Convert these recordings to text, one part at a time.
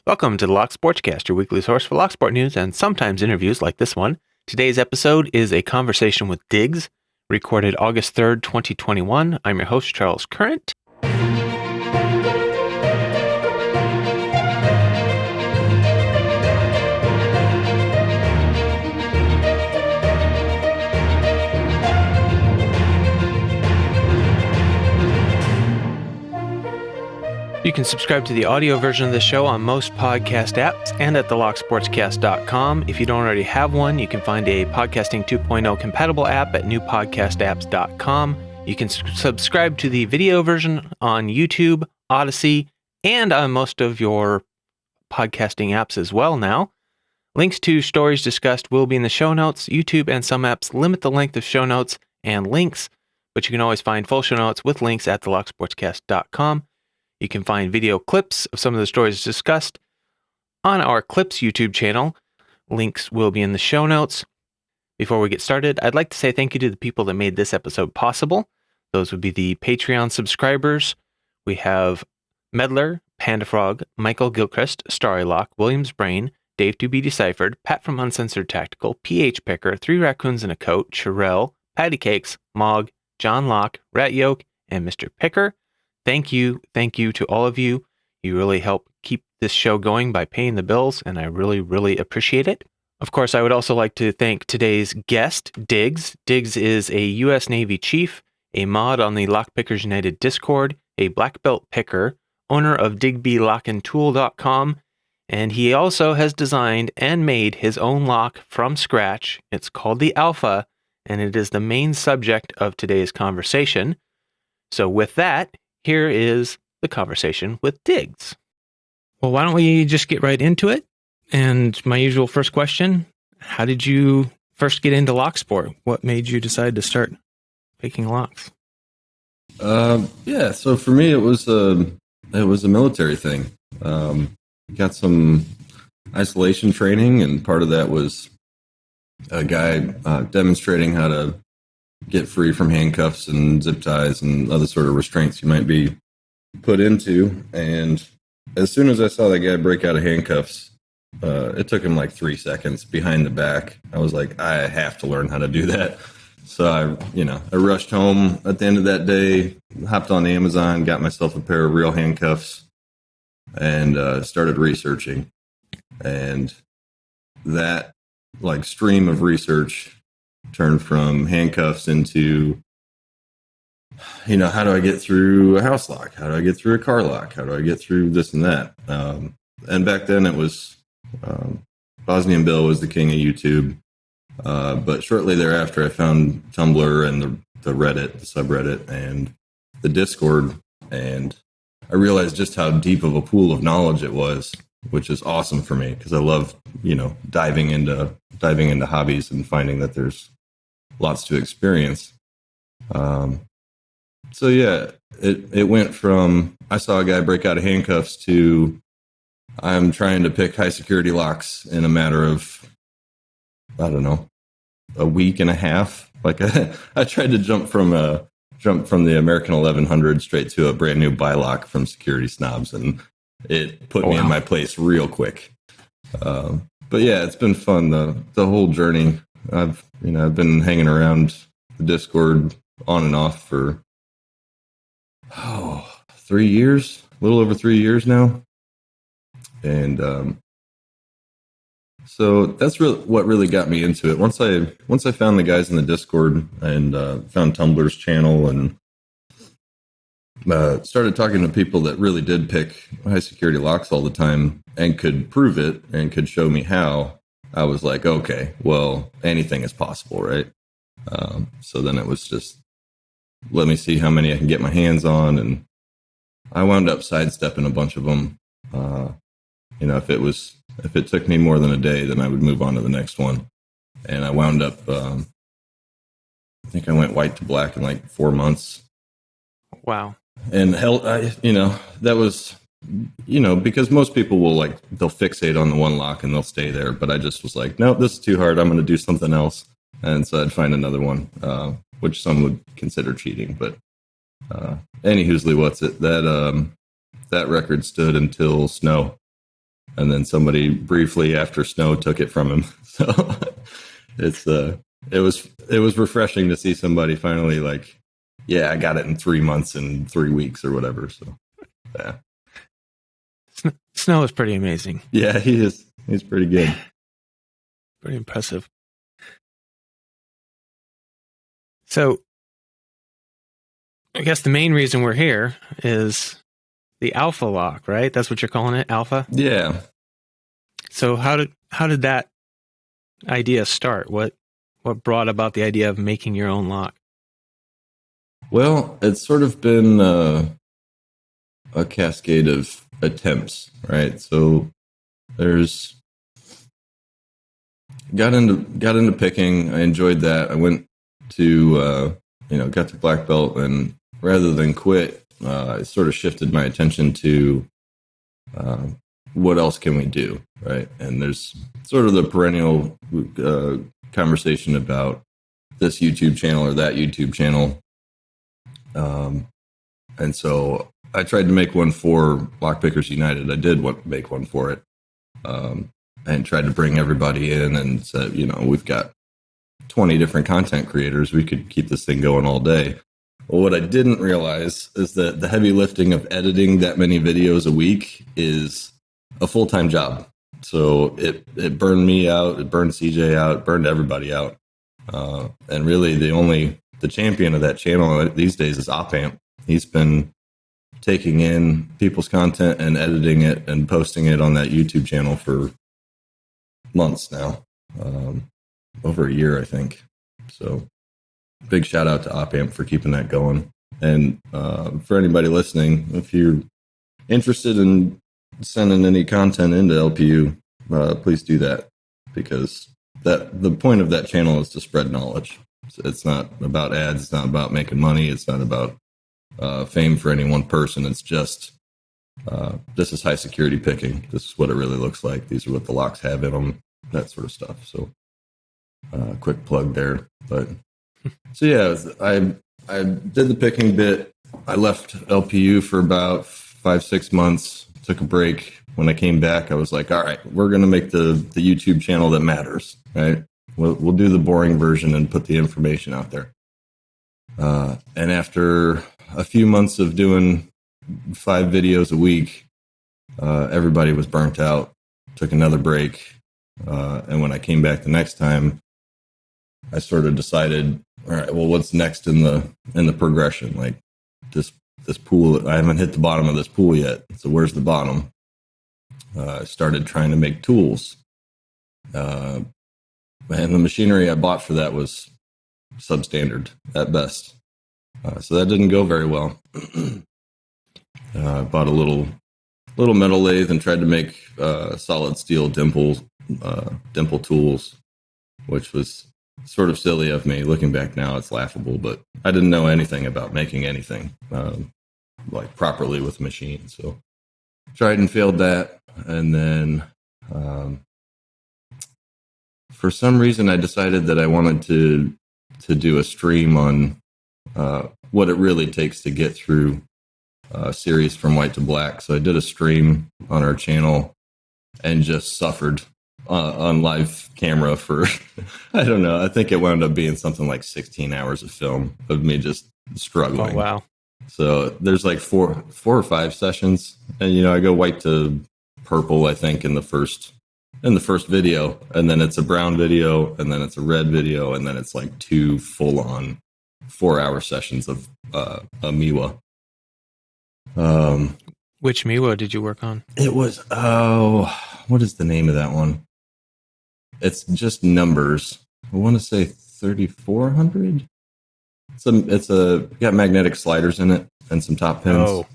Welcome to the Lock Sportscast, your weekly source for locksport news and sometimes interviews like this one. Today's episode is a conversation with Diggs, recorded August 3rd, 2021. I'm your host, Charles Current. You can subscribe to the audio version of the show on most podcast apps and at locksportscast.com. If you don't already have one, you can find a Podcasting 2.0 compatible app at newpodcastapps.com. You can subscribe to the video version on YouTube, Odyssey, and on most of your podcasting apps as well now. Links to stories discussed will be in the show notes. YouTube and some apps limit the length of show notes and links, but you can always find full show notes with links at locksportscast.com. You can find video clips of some of the stories discussed on our Clips YouTube channel. Links will be in the show notes. Before we get started, I'd like to say thank you to the people that made this episode possible. Those would be the Patreon subscribers. We have Medler, Pandafrog, Michael Gilchrist, Starry Lock, Williams Brain, Dave to be Deciphered, Pat from Uncensored Tactical, PH Picker, Three Raccoons in a Coat, Sherelle, Patty Cakes, Mog, Jon Lock, Ratyoke, and MrPickur. Thank you to all of you. You really help keep this show going by paying the bills, and I really appreciate it. Of course, I would also like to thank today's guest, Diggs. Diggs is a U.S. Navy chief, a mod on the Lockpickers United Discord, a black belt picker, owner of DigbyLockandTool.com, and he also has designed and made his own lock from scratch. It's called the Alpha, and it is the main subject of today's conversation. So with that, here is the conversation with Diggs. Well, why don't we just get right into it? And my usual first question, how did you first get into lock sport? What made you decide to start picking locks? So for me, it was a military thing. Got some isolation training, and part of that was a guy demonstrating how to get free from handcuffs and zip ties and other sort of restraints you might be put into. And as soon as I saw that guy break out of handcuffs, it took him like 3 seconds behind the back. I was like, I have to learn how to do that. So I rushed home at the end of that day, hopped on Amazon, got myself a pair of real handcuffs, and started researching. And that like stream of research turned from handcuffs into, how do I get through a house lock? How do I get through a car lock? How do I get through this and that? And back then it was Bosnian Bill was the king of YouTube. But shortly thereafter, I found Tumblr and the Reddit, the subreddit, and the Discord. And I realized just how deep of a pool of knowledge it was, which is awesome for me because I love, diving into hobbies and finding that there's lots to experience. It went from I saw a guy break out of handcuffs to I'm trying to pick high security locks in a matter of, a week and a half. Like I tried to jump from the American 1100 straight to a brand new buy lock from Security Snobs, and it put me in my place real quick. But yeah, it's been fun. The whole journey. I've been hanging around the Discord on and off for 3 years, a little over 3 years now. And so that's what really got me into it. Once I found the guys in the Discord and found Tumblr's channel and started talking to people that really did pick high security locks all the time and could prove it and could show me how, I was like, okay, well, anything is possible, right? So then it was just, let me see how many I can get my hands on. And I wound up sidestepping a bunch of them. If it took me more than a day, then I would move on to the next one. And I wound up, I think I went white to black in like 4 months. Wow. And that was, because most people they'll fixate on the one lock and they'll stay there. But I just was like, nope, this is too hard. I'm going to do something else. And so I'd find another one, which some would consider cheating. But anywho's what's it? That record stood until snow. and then somebody briefly after snow took it from him. So it was refreshing to see somebody finally like, yeah, I got it in 3 months and 3 weeks or whatever. So yeah, Snow is pretty amazing. yeah, he's pretty good. Pretty impressive. So I guess the main reason we're here is the Alpha Lock, right? That's what you're calling it, Alpha? Yeah. So how did that idea start? What brought about the idea of making your own lock? Well, it's sort of been a cascade of attempts, right? So there's got into picking. I enjoyed that. I went to got to black belt, and rather than quit, I sort of shifted my attention to what else can we do, right? And there's sort of the perennial conversation about this YouTube channel or that YouTube channel. And so I tried to make one for Lockpickers United. I did make one for it, and tried to bring everybody in and said, we've got 20 different content creators. We could keep this thing going all day. Well, what I didn't realize is that the heavy lifting of editing that many videos a week is a full-time job. So it burned me out. It burned CJ out. It burned everybody out. And really the champion of that channel these days is OpAmp. He's been taking in people's content and editing it and posting it on that YouTube channel for months now. Over a year, I think. So big shout out to OpAmp for keeping that going. And for anybody listening, if you're interested in sending any content into LPU, please do that, because the point of that channel is to spread knowledge. It's not about ads. It's not about making money. It's not about fame for any one person. It's just this is high security picking. This is what it really looks like. These are what the locks have in them. That sort of stuff. So quick plug there. But so yeah, I did the picking bit. I left LPU for about 5-6 months. Took a break. When I came back, I was like, all right, we're going to make the YouTube channel that matters, right? We'll do the boring version and put the information out there. And after a few months of doing 5 videos a week, everybody was burnt out. Took another break. And when I came back the next time, I sort of decided, all right, well, what's next in the progression? Like this pool, I haven't hit the bottom of this pool yet. So where's the bottom? I started trying to make tools. And the machinery I bought for that was substandard at best. So that didn't go very well. I bought a little metal lathe and tried to make solid steel dimple tools, which was sort of silly of me. Looking back now, it's laughable, but I didn't know anything about making anything like properly with a machine. So tried and failed that. And then for some reason, I decided that I wanted to do a stream on what it really takes to get through a series from white to black. So I did a stream on our channel and just suffered on live camera for, I don't know, I think it wound up being something like 16 hours of film of me just struggling. Oh, wow. So there's like four or 5 sessions, and I go white to purple, I think, in the first video, and then it's a brown video, and then it's a red video, and then it's like 2 full-on 4-hour sessions of a Miwa. Which Miwa did you work on? It was what is the name of that one? It's just numbers. I want to say 3400. It's got magnetic sliders in it and some top pins. Oh.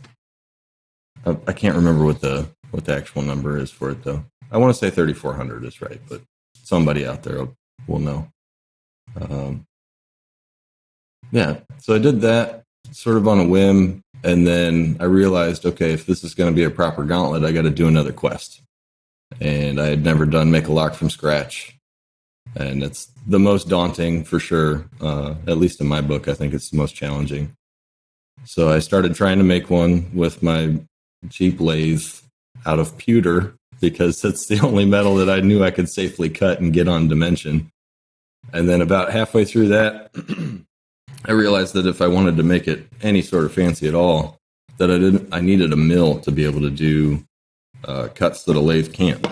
I can't remember what the actual number is for it though. I want to say 3400 is right, but somebody out there will know. Yeah, so I did that sort of on a whim, and then I realized, okay, if this is going to be a proper gauntlet, I got to do another quest. And I had never done Make a Lock from scratch, and it's the most daunting for sure. At least in my book, I think it's the most challenging. So I started trying to make one with my cheap lathe out of pewter because that's the only metal that I knew I could safely cut and get on dimension. And then about halfway through that, I realized that if I wanted to make it any sort of fancy at all, that I needed a mill to be able to do cuts that a lathe can't.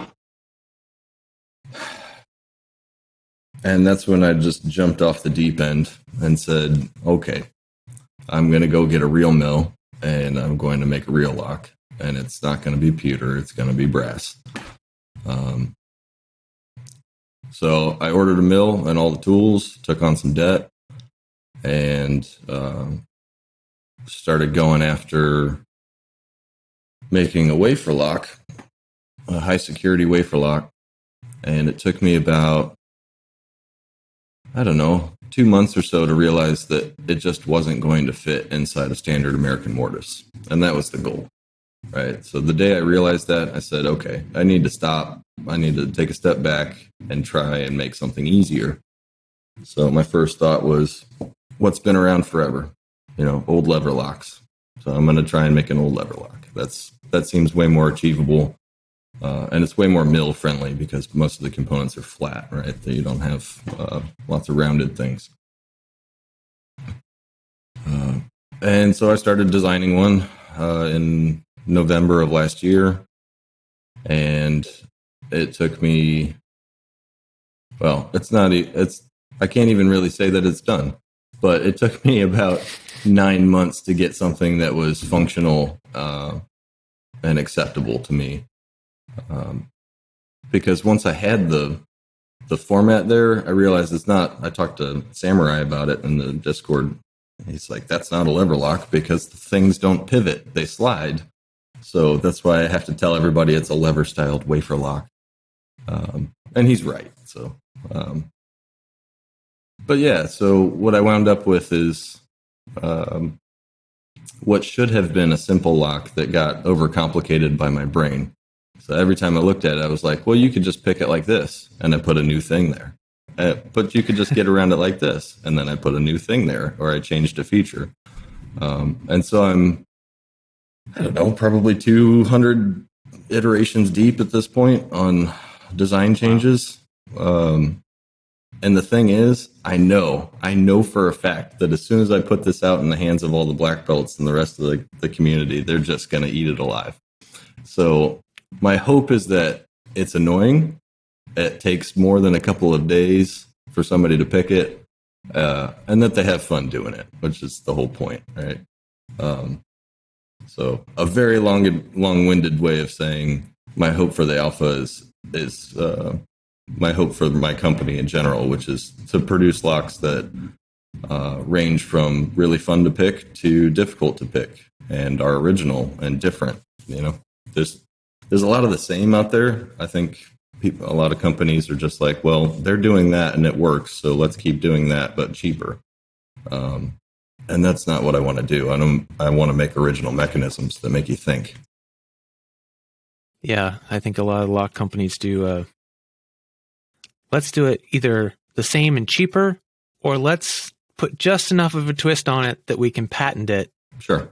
And that's when I just jumped off the deep end and said, okay, I'm going to go get a real mill and I'm going to make a real lock. And it's not going to be pewter, it's going to be brass. So I ordered a mill and all the tools, took on some debt, and started going after making a wafer lock, a high security wafer lock. And it took me about, 2 months or so to realize that it just wasn't going to fit inside a standard American mortise. And that was the goal, right? So the day I realized that, I said, okay, I need to stop. I need to take a step back and try and make something easier. So my first thought was, what's been around forever? Old lever locks. So I'm going to try and make an old lever lock. That seems way more achievable. And it's way more mill friendly because most of the components are flat, right? You don't have lots of rounded things. And so I started designing one in November of last year. And it took me, I can't even really say that it's done, but it took me about 9 months to get something that was functional and acceptable to me. Because once I had the format there, I realized it's not. I talked to Samurai about it in the Discord. He's like, that's not a lever lock because the things don't pivot, they slide. So that's why I have to tell everybody it's a lever styled wafer lock. And he's right. So, but yeah, so what I wound up with is what should have been a simple lock that got overcomplicated by my brain. So every time I looked at it, I was like, well, you could just pick it like this. And I put a new thing there. But you could just get around it like this. And then I put a new thing there, or I changed a feature. And so I'm, probably 200 iterations deep at this point on design changes. And the thing is, I know for a fact that as soon as I put this out in the hands of all the black belts and the rest of the community, they're just going to eat it alive. So my hope is that it's annoying. It takes more than a couple of days for somebody to pick it, and that they have fun doing it, which is the whole point, right? So a very long-winded way of saying my hope for the alpha is my hope for my company in general, which is to produce locks that range from really fun to pick to difficult to pick and are original and different. There's a lot of the same out there. I think a lot of companies are just like, well, they're doing that and it works, so let's keep doing that, but cheaper. And that's not what I want to do. I want to make original mechanisms that make you think. Yeah, I think a lot of lock companies do. Let's do it either the same and cheaper, or let's put just enough of a twist on it that we can patent it. Sure.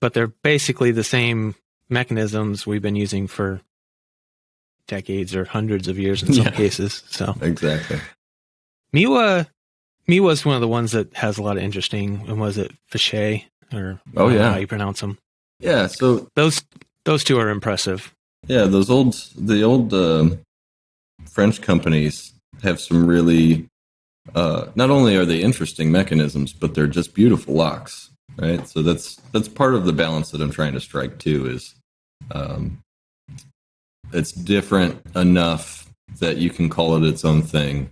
But they're basically the same mechanisms we've been using for decades or hundreds of years in some cases. So exactly. Miwa's one of the ones that has a lot of interesting. And was it Fichet or how you pronounce them? Yeah. So those two are impressive. Yeah, the old French companies have some really. Not only are they interesting mechanisms, but they're just beautiful locks, right? So that's part of the balance that I'm trying to strike too. Is it's different enough that you can call it its own thing,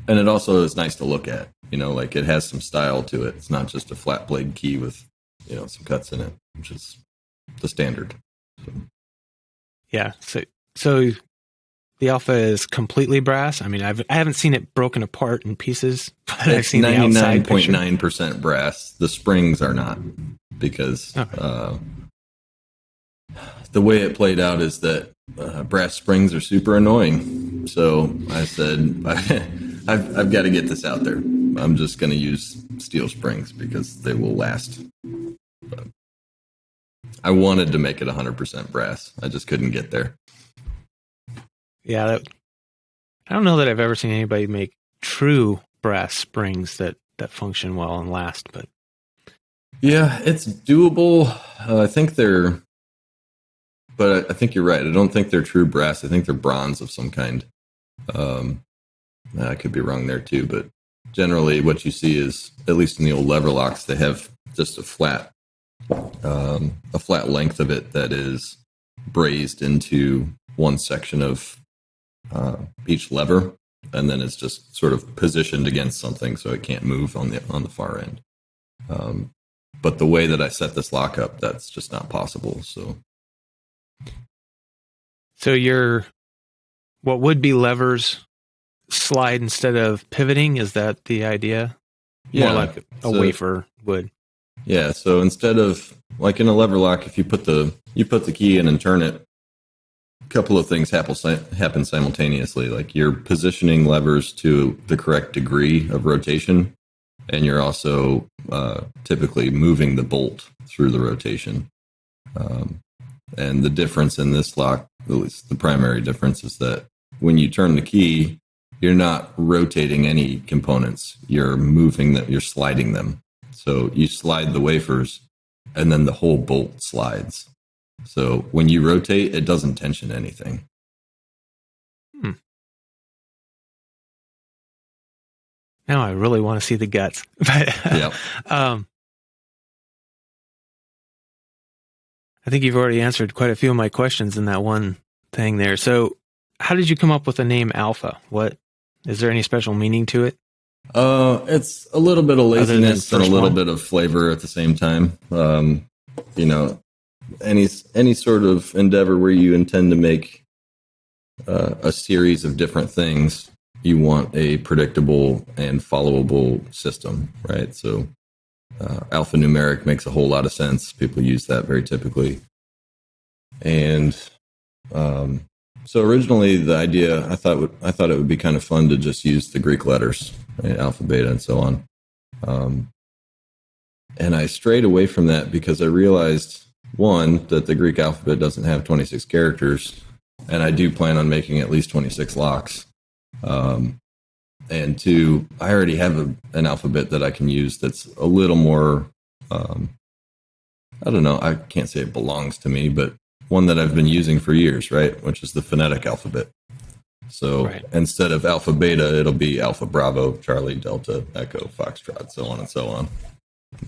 and it also is nice to look at. Like it has some style to it. It's not just a flat blade key with some cuts in it, which is the standard. So. Yeah. So the alpha is completely brass. I mean, I haven't seen it broken apart in pieces, but I've seen 99.9% brass. The springs are not, because the way it played out is that brass springs are super annoying. So I said, I've got to get this out there. I'm just going to use steel springs because they will last. But I wanted to make it 100% brass. I just couldn't get there. Yeah, I don't know that I've ever seen anybody make true brass springs that function well and last, but yeah, it's doable. I think but I think you're right. I don't think they're true brass. I think they're bronze of some kind. I could be wrong there too, but generally what you see is, at least in the old lever locks, they have just a flat length of it that is brazed into one section of each lever, and then it's just sort of positioned against something so it can't move on the far end. But the way that I set this lock up, that's just not possible. So your what would be levers slide instead of pivoting? Is that the idea? Yeah, more like a wafer would. Yeah. So instead of, like in a lever lock, if you put the key in and turn it, a couple of things happen simultaneously. Like you're positioning levers to the correct degree of rotation, and you're also typically moving the bolt through the rotation. And the difference in this lock, at least the primary difference, is that when you turn the key, you're not rotating any components. You're moving them, you're sliding them. So you slide the wafers, and then the whole bolt slides. So when you rotate, it doesn't tension anything. Now I really want to see the guts. But Yeah. I think you've already answered quite a few of my questions in that one thing there. So how did you come up with the name Alpha? What is there any special meaning to it? It's a little bit of laziness and a little bit of flavor at the same time. Any sort of endeavor where you intend to make a series of different things, you want a predictable and followable system, right? So alphanumeric makes a whole lot of sense. People use that very typically. And so originally the idea, I thought it would be kind of fun to just use the Greek letters, right? Alpha, beta, and so on. And I strayed away from that because I realized, one, that the Greek alphabet doesn't have 26 characters, and I do plan on making at least 26 locks. And two, I already have an alphabet that I can use that's a little more, I don't know, I can't say it belongs to me, but one that I've been using for years, right? Which is the phonetic alphabet. So Instead of alpha beta, it'll be alpha bravo, Charlie, Delta, Echo, Foxtrot, so on and so on.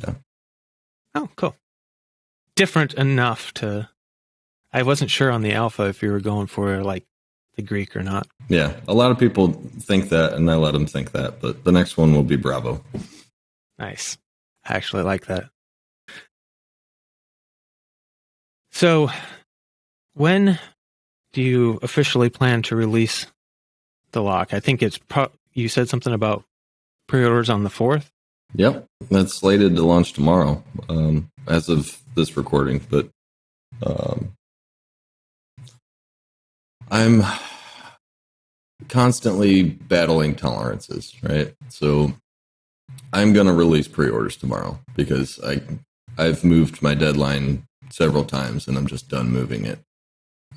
Yeah. Oh, cool. Different enough to, I wasn't sure on the alpha if you were going for like the Greek or not. Yeah, a lot of people think that, and I let them think that, but the next one will be Bravo. Nice. I actually like that. So, when do you officially plan to release the lock? I think you said something about pre-orders on the 4th? Yep, that's slated to launch tomorrow, as of this recording, but I'm constantly battling tolerances, right? So I'm going to release pre-orders tomorrow because I've moved my deadline several times and I'm just done moving it.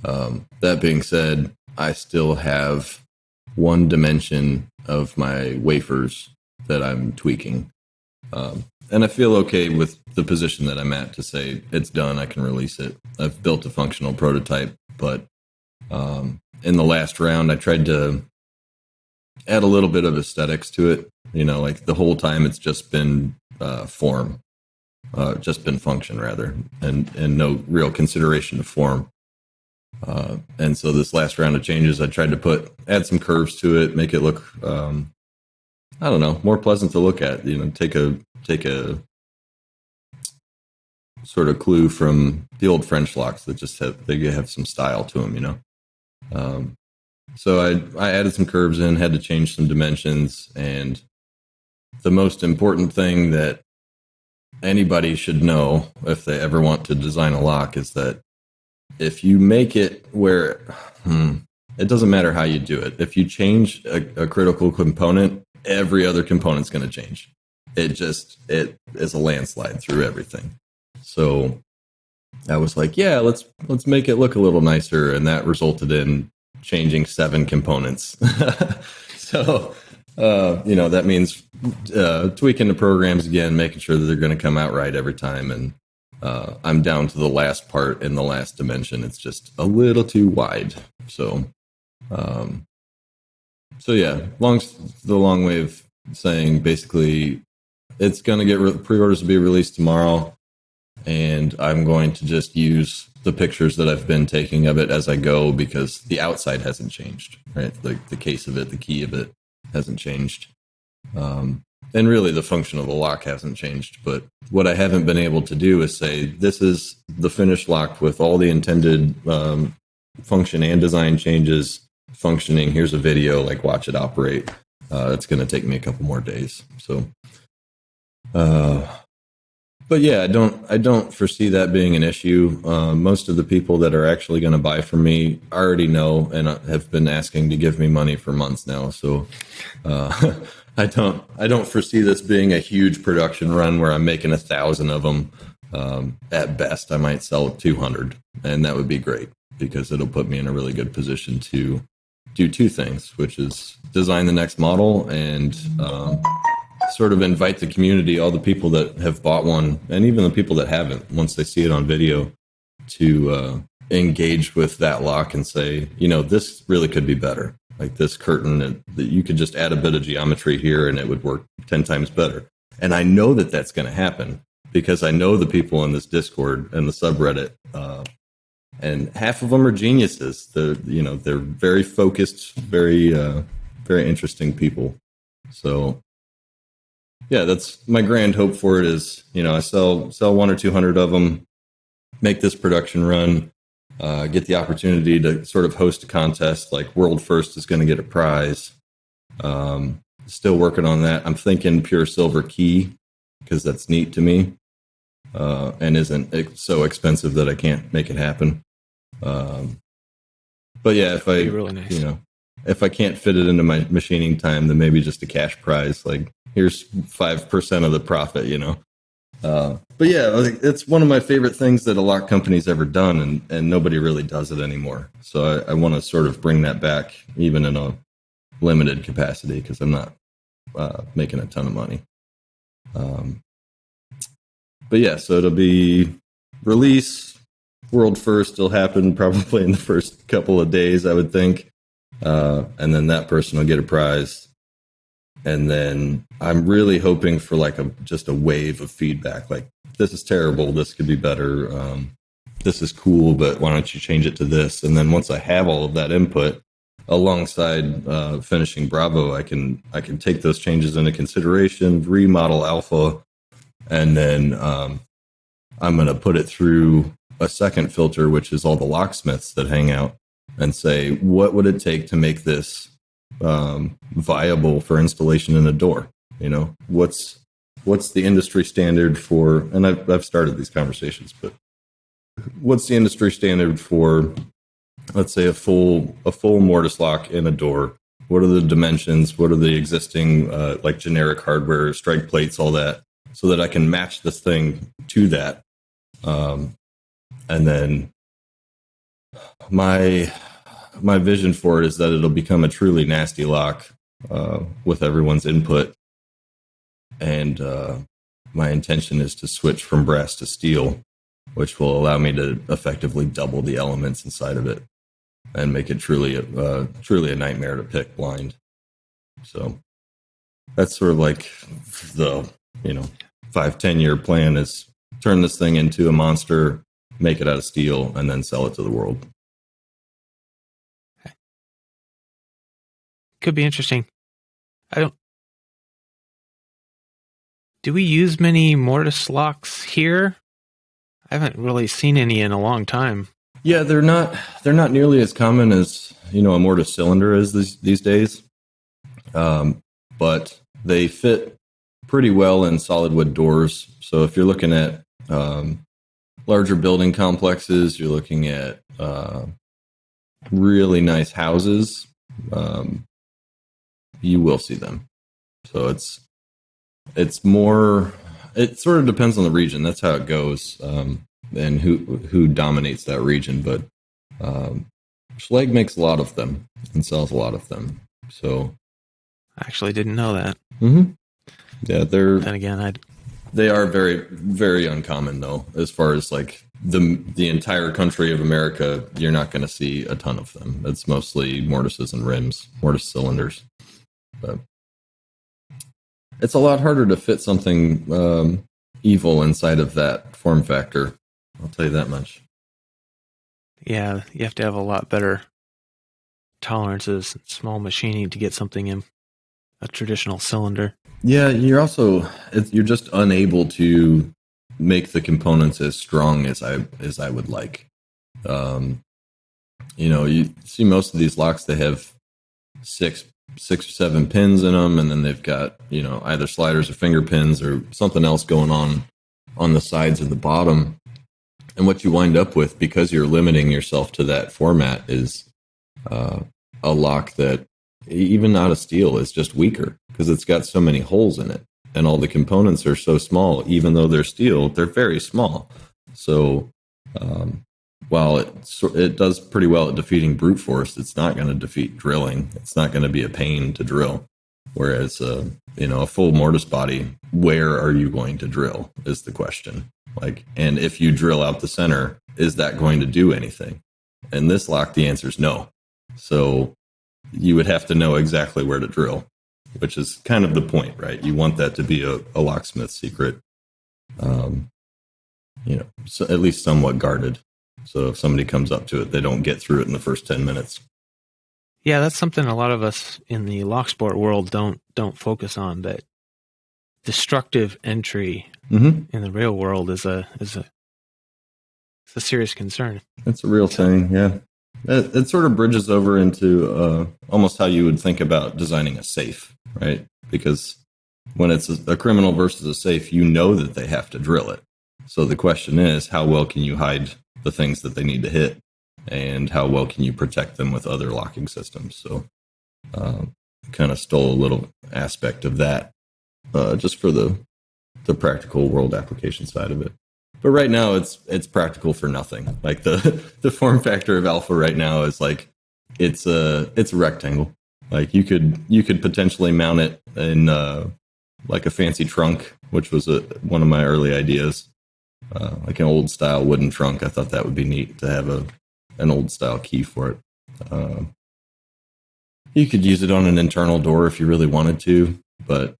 That being said, I still have one dimension of my wafers that I'm tweaking. And I feel okay with the position that I'm at to say it's done, I can release it. I've built a functional prototype, but in the last round, I tried to add a little bit of aesthetics to it. Like the whole time it's just been form, just been function rather, and no real consideration of form. And so this last round of changes, I tried to add some curves to it, make it look, I don't know, more pleasant to look at. Take a sort of clue from the old French locks that just have some style to them. So I added some curves in, had to change some dimensions, and the most important thing that anybody should know if they ever want to design a lock is that if you make it where it doesn't matter how you do it, if you change a critical component, every other component's going to change. It is a landslide through everything. So I was like, yeah, let's make it look a little nicer, and that resulted in changing 7 components. So, that means tweaking the programs again, making sure that they're going to come out right every time. And I'm down to the last part in the last dimension. It's just a little too wide. So, yeah, the long way of saying basically it's going to get pre-orders to be released tomorrow. And I'm going to just use the pictures that I've been taking of it as I go, because the outside hasn't changed, right? The case of it, the key of it hasn't changed. And really the function of the lock hasn't changed. But what I haven't been able to do is say, this is the finished lock with all the intended function and design changes functioning. Here's a video, like watch it operate. It's going to take me a couple more days. So, but yeah, I don't foresee that being an issue. Most of the people that are actually going to buy from me already know and have been asking to give me money for months now. So I don't foresee this being a huge production run where I'm making 1,000 of them. At best, I might sell 200, and that would be great because it'll put me in a really good position to do 2 things, which is design the next model and sort of invite the community, all the people that have bought one, and even the people that haven't, once they see it on video, to engage with that lock and say, this really could be better. Like this curtain, that you could just add a bit of geometry here and it would work 10 times better. And I know that that's going to happen because I know the people in this Discord and the subreddit, and half of them are geniuses. They're very focused, very, very interesting people. So, yeah, that's my grand hope for it is, I sell 100 or 200 of them, make this production run, get the opportunity to sort of host a contest, like World First is going to get a prize. Still working on that. I'm thinking pure silver key because that's neat to me and isn't so expensive that I can't make it happen. But yeah, if I, really nice. If I can't fit it into my machining time, then maybe just a cash prize, like, here's 5% of the profit, But yeah, it's one of my favorite things that a lock company's ever done, and nobody really does it anymore. So I want to sort of bring that back, even in a limited capacity, because I'm not making a ton of money. But yeah, so it'll be release, World First will happen probably in the first couple of days, I would think. And then that person will get a prize. And then I'm really hoping for like just a wave of feedback. Like, this is terrible. This could be better. This is cool, but why don't you change it to this? And then once I have all of that input alongside finishing Bravo, I can take those changes into consideration, remodel Alpha, and then I'm going to put it through a second filter, which is all the locksmiths that hang out, and say, what would it take to make this viable for installation in a door? What's the industry standard for, and I've started these conversations, but what's the industry standard for, let's say, a full mortise lock in a door? What are the dimensions? What are the existing like generic hardware, strike plates, all that, so that I can match this thing to that. And then my vision for it is that it'll become a truly nasty lock with everyone's input. And my intention is to switch from brass to steel, which will allow me to effectively double the elements inside of it and make it truly a nightmare to pick blind. So that's sort of like the 5-10 year plan is turn this thing into a monster, make it out of steel, and then sell it to the world. Could be interesting. Do we use many mortise locks here? I haven't really seen any in a long time. Yeah, they're not nearly as common as a mortise cylinder is these days. But they fit pretty well in solid wood doors. So if you're looking at larger building complexes, you're looking at really nice houses, you will see them. So it's more, it sort of depends on the region. That's how it goes. and who dominates that region. But Schlage makes a lot of them and sells a lot of them. So I actually didn't know that. Mm-hmm. Yeah, Then again, they are very, very uncommon though. As far as like the entire country of America, you're not going to see a ton of them. It's mostly mortises and rims, mortise cylinders. But it's a lot harder to fit something evil inside of that form factor. I'll tell you that much. Yeah, you have to have a lot better tolerances, small machining to get something in a traditional cylinder. Yeah, you're just unable to make the components as strong as I would like. You see most of these locks, they have six or seven pins in them, and then they've got either sliders or finger pins or something else going on the sides and the bottom. And what you wind up with, because you're limiting yourself to that format, is a lock that, even out of steel, is just weaker because it's got so many holes in it. And all the components are so small. Even though they're steel, they're very small. So while it does pretty well at defeating brute force, it's not going to defeat drilling. It's not going to be a pain to drill. Whereas, a full mortise body, where are you going to drill is the question. And if you drill out the center, is that going to do anything? And this lock, the answer is no. So you would have to know exactly where to drill, which is kind of the point, right? You want that to be a locksmith's secret, so at least somewhat guarded. So if somebody comes up to it, they don't get through it in the first 10 minutes. Yeah, that's something a lot of us in the locksport world don't focus on. That destructive entry in the real world is a serious concern. It's a real thing, yeah. It sort of bridges over into almost how you would think about designing a safe, right? Because when it's a criminal versus a safe, you know that they have to drill it. So the question is, how well can you hide the things that they need to hit? And how well can you protect them with other locking systems? So kind of stole a little aspect of that just for the practical world application side of it. But right now it's practical for nothing. Like the form factor of Alpha right now is like it's a rectangle. Like you could potentially mount it in like a fancy trunk, which was one of my early ideas, like an old style wooden trunk. I thought that would be neat to have an old style key for it. You could use it on an internal door if you really wanted to, but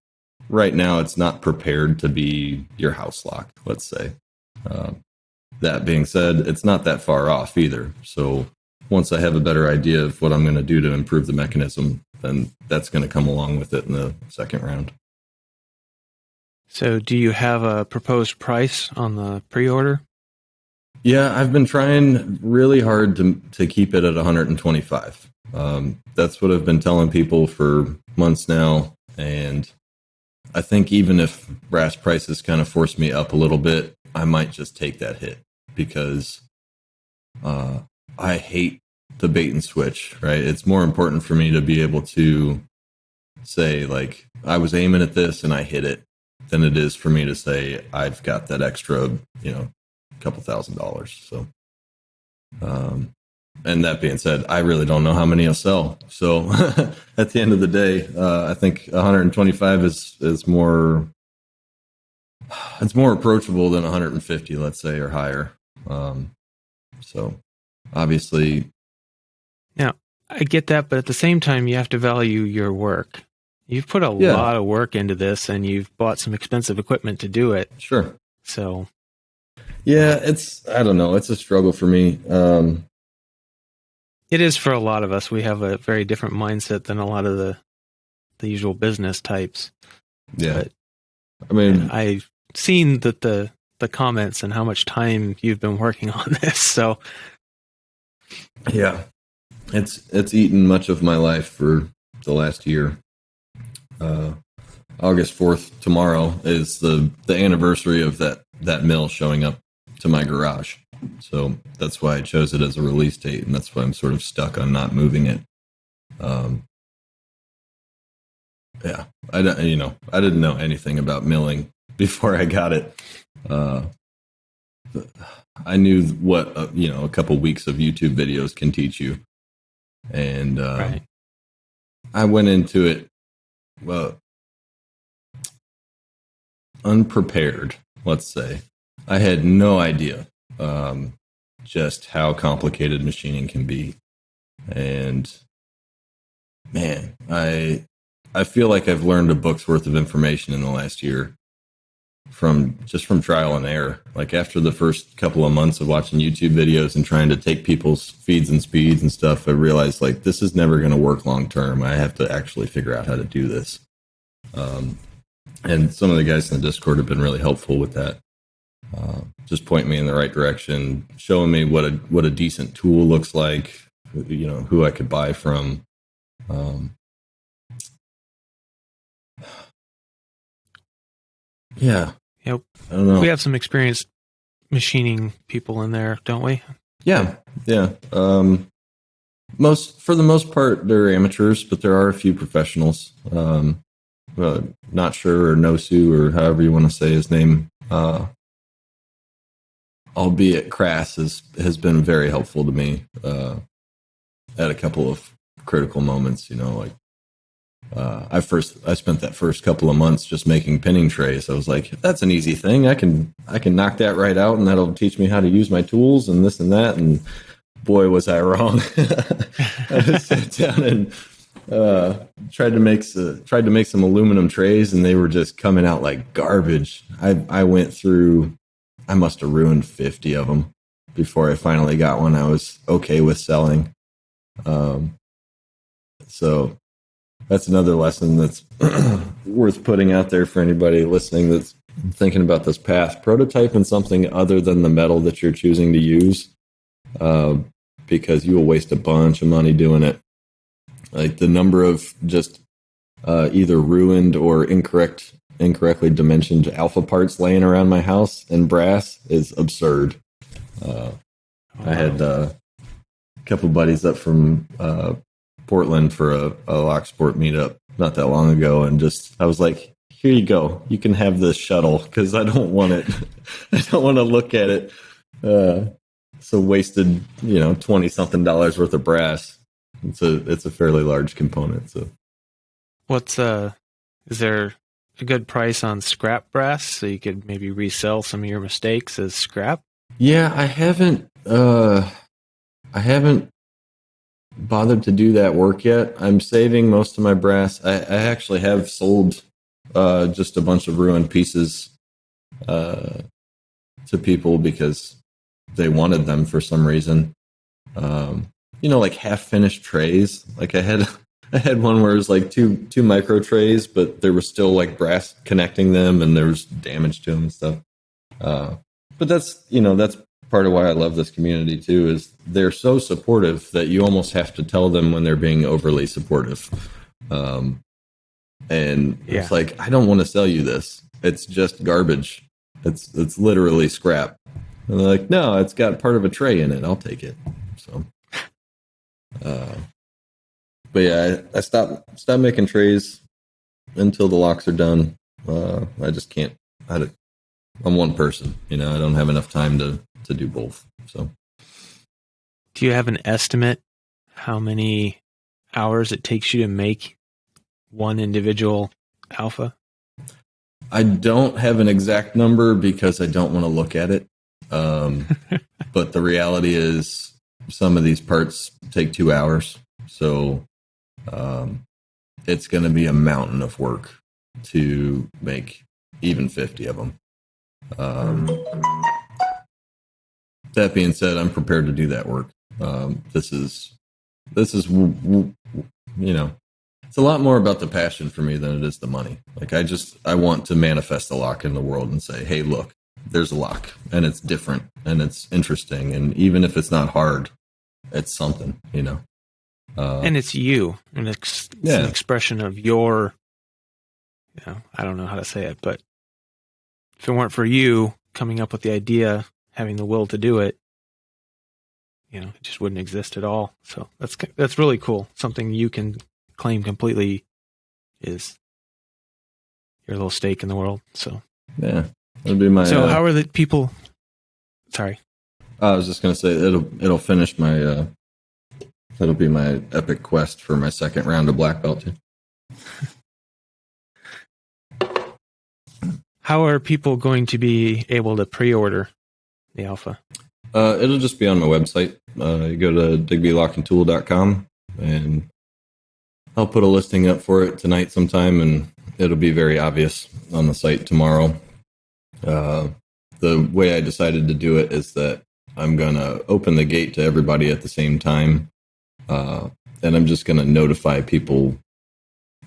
right now it's not prepared to be your house lock, let's say. That being said, it's not that far off either. So once I have a better idea of what I'm going to do to improve the mechanism, then that's going to come along with it in the second round. So do you have a proposed price on the pre-order? Yeah, I've been trying really hard to keep it at 125. That's what I've been telling people for months now. And I think even if brass prices kind of force me up a little bit, I might just take that hit because I hate the bait and switch, right? It's more important for me to be able to say, like, I was aiming at this and I hit it than it is for me to say I've got that extra, couple $1,000. So, and that being said, I really don't know how many I'll sell. So at the end of the day, I think 125 is more, it's more approachable than 150, let's say, or higher. So obviously. Now, I get that, but at the same time, you have to value your work. You've put a lot of work into this and you've bought some expensive equipment to do it. Sure. So. Yeah, I don't know. It's a struggle for me. It is for a lot of us. We have a very different mindset than a lot of the usual business types. Yeah. But, I mean, I've seen that the comments and how much time you've been working on this. So yeah, it's eaten much of my life for the last year. August 4th, tomorrow, is the anniversary of that mill showing up to my garage. So that's why I chose it as a release date, and that's why I'm sort of stuck on not moving it. Yeah, I didn't know anything about milling before I got it. I knew what a couple weeks of YouTube videos can teach you, and Right. I went into it unprepared. Let's say I had no idea just how complicated machining can be, and man, I feel like I've learned a book's worth of information in the last year from trial and error. Like after the first couple of months of watching YouTube videos and trying to take people's feeds and speeds and stuff, I realized like this is never going to work long term. I have to actually figure out how to do this. And some of the guys in the Discord have been really helpful with that. Just pointing me in the right direction, showing me what a decent tool looks like, who I could buy from. Yeah. Yep. I don't know. We have some experienced machining people in there, don't we? Yeah. Yeah. For the most part, they're amateurs, but there are a few professionals. Not sure, or Nosu, or however you want to say his name. Albeit crass has been very helpful to me at a couple of critical moments. I spent that first couple of months just making pinning trays. I was like, that's an easy thing. I can knock that right out, and that'll teach me how to use my tools and this and that. And boy, was I wrong. I just sat down and tried to make some aluminum trays, and they were just coming out like garbage. I went through, I must have ruined 50 of them before I finally got one I was okay with selling. So that's another lesson that's worth putting out there for anybody listening that's thinking about this path. Prototyping something other than the metal that you're choosing to use, because you will waste a bunch of money doing it. Like the number of just either ruined or incorrectly dimensioned alpha parts laying around my house in brass is absurd. I had a couple buddies up from Portland for a locksport meetup not that long ago, and I was like, here you go, you can have this shuttle, because I don't want it. I don't want to look at it. So wasted, $20-something worth of brass. It's a fairly large component. So is there a good price on scrap brass so you could maybe resell some of your mistakes as scrap? Yeah, I haven't bothered to do that work yet. I'm saving most of my brass. I actually have sold just a bunch of ruined pieces to people because they wanted them for some reason. Like half finished trays. Like I had one where it was like two micro trays, but there was still like brass connecting them, and there was damage to them and stuff. But that's part of why I love this community too, is they're so supportive that you almost have to tell them when they're being overly supportive. It's like, I don't want to sell you this. It's just garbage. It's literally scrap. And they're like, no, it's got part of a tray in it. I'll take it. So, but yeah, I stopped making trays until the locks are done. I just can't. I'm one person, I don't have enough time to do both. So, do you have an estimate how many hours it takes you to make one individual alpha? I don't have an exact number because I don't want to look at it. But the reality is some of these parts take 2 hours. So it's going to be a mountain of work to make even 50 of them. That being said, I'm prepared to do that work. This is it's a lot more about the passion for me than it is the money. Like I want to manifest a lock in the world and say, hey, look, there's a lock, and it's different, and it's interesting, and even if it's not hard, it's something, and it's you, and it's an expression of your, I don't know how to say it, but if it weren't for you coming up with the idea, having the will to do it, it just wouldn't exist at all. So that's really cool. Something you can claim completely is your little stake in the world. So yeah, that'd be my. So how are the people? Sorry. I was just going to say it'll finish my that'll be my epic quest for my second round of black belt too. How are people going to be able to pre-order the alpha? It'll just be on my website. You go to digbylockandtool.com and I'll put a listing up for it tonight sometime, and it'll be very obvious on the site tomorrow. The way I decided to do it is that I'm going to open the gate to everybody at the same time, and I'm just going to notify people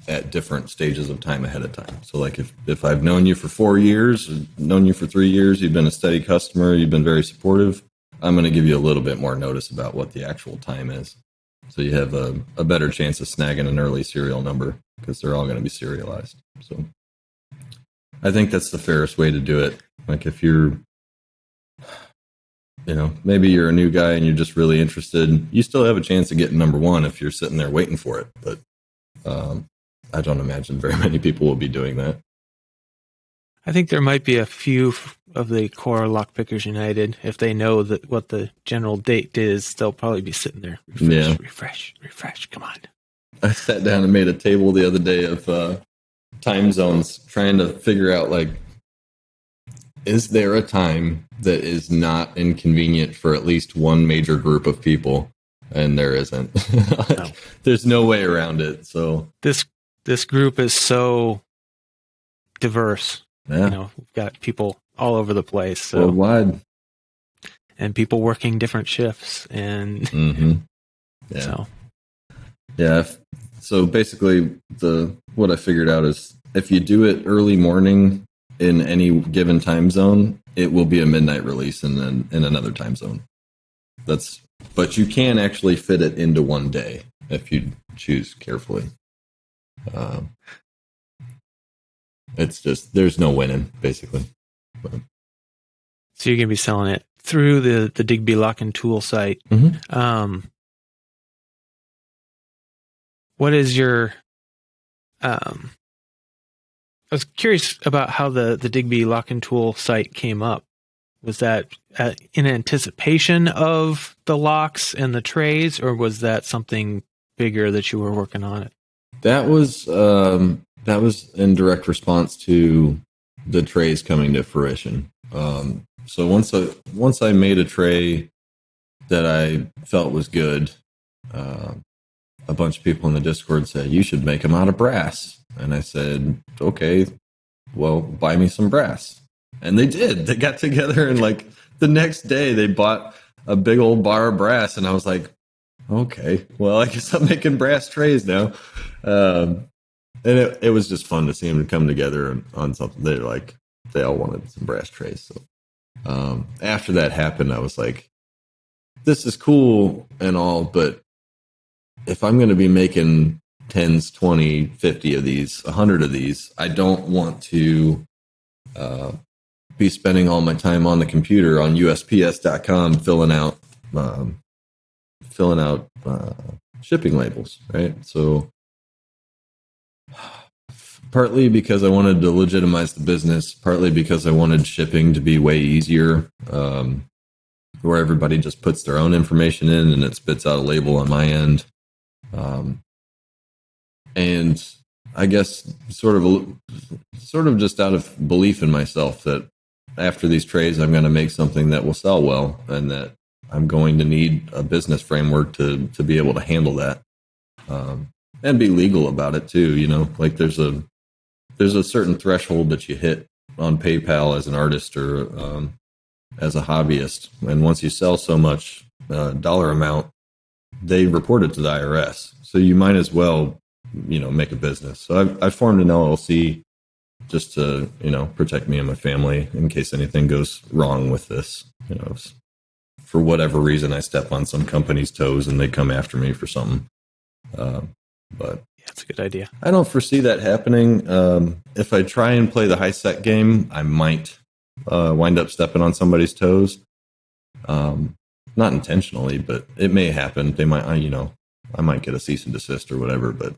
at different stages of time ahead of time. So like if I've known you for 4 years, or known you for 3 years, you've been a steady customer, you've been very supportive, I'm going to give you a little bit more notice about what the actual time is. So you have a better chance of snagging an early serial number because they're all going to be serialized. So I think that's the fairest way to do it. Like if you're, maybe you're a new guy and you're just really interested, you still have a chance of getting number one if you're sitting there waiting for it. But I don't imagine very many people will be doing that. I think there might be a few of the core Lockpickers United. If they know that what the general date is, they'll probably be sitting there. Refresh. Come on. I sat down and made a table the other day of time zones, trying to figure out, like, is there a time that is not inconvenient for at least one major group of people? And there isn't. No. There's no way around it. So this group is so diverse. Yeah. We've got people all over the place. So, worldwide. And people working different shifts. And Yeah. So. Yeah. So basically what I figured out is if you do it early morning in any given time zone, it will be a midnight release in another time zone. But you can actually fit it into one day if you choose carefully. It's just, there's no winning, basically. But. So you're going to be selling it through the Digby Lock and Tool site. Mm-hmm. What is your... I was curious about how the Digby Lock and Tool site came up. Was that in anticipation of the locks and the trays, or was that something bigger that you were working on it? That was in direct response to the trays coming to fruition. So once I made a tray that I felt was good, a bunch of people in the Discord said, you should make them out of brass. And I said, okay, well, buy me some brass. And they did. They got together and like the next day they bought a big old bar of brass. And I was like, okay, well, I guess I'm making brass trays now. And it was just fun to see them come together on something. They all wanted some brass trays. So after that happened, I was like, this is cool and all, but if I'm going to be making 10s, 20, 50 of these, 100 of these, I don't want to be spending all my time on the computer on USPS.com filling out shipping labels, right? So partly because I wanted to legitimize the business, partly because I wanted shipping to be way easier, where everybody just puts their own information in and it spits out a label on my end. And I guess sort of just out of belief in myself that after these trays, I'm going to make something that will sell well, and that I'm going to need a business framework to be able to handle that, and be legal about it too. Like there's a certain threshold that you hit on PayPal as an artist or as a hobbyist, and once you sell so much dollar amount, they report it to the IRS. So you might as well, make a business. So I formed an LLC just to, protect me and my family in case anything goes wrong with this. For whatever reason, I step on some company's toes and they come after me for something. But yeah, that's a good idea. I don't foresee that happening. If I try and play the high set game, I might wind up stepping on somebody's toes. Not intentionally, but it may happen. They might, I might get a cease and desist or whatever. But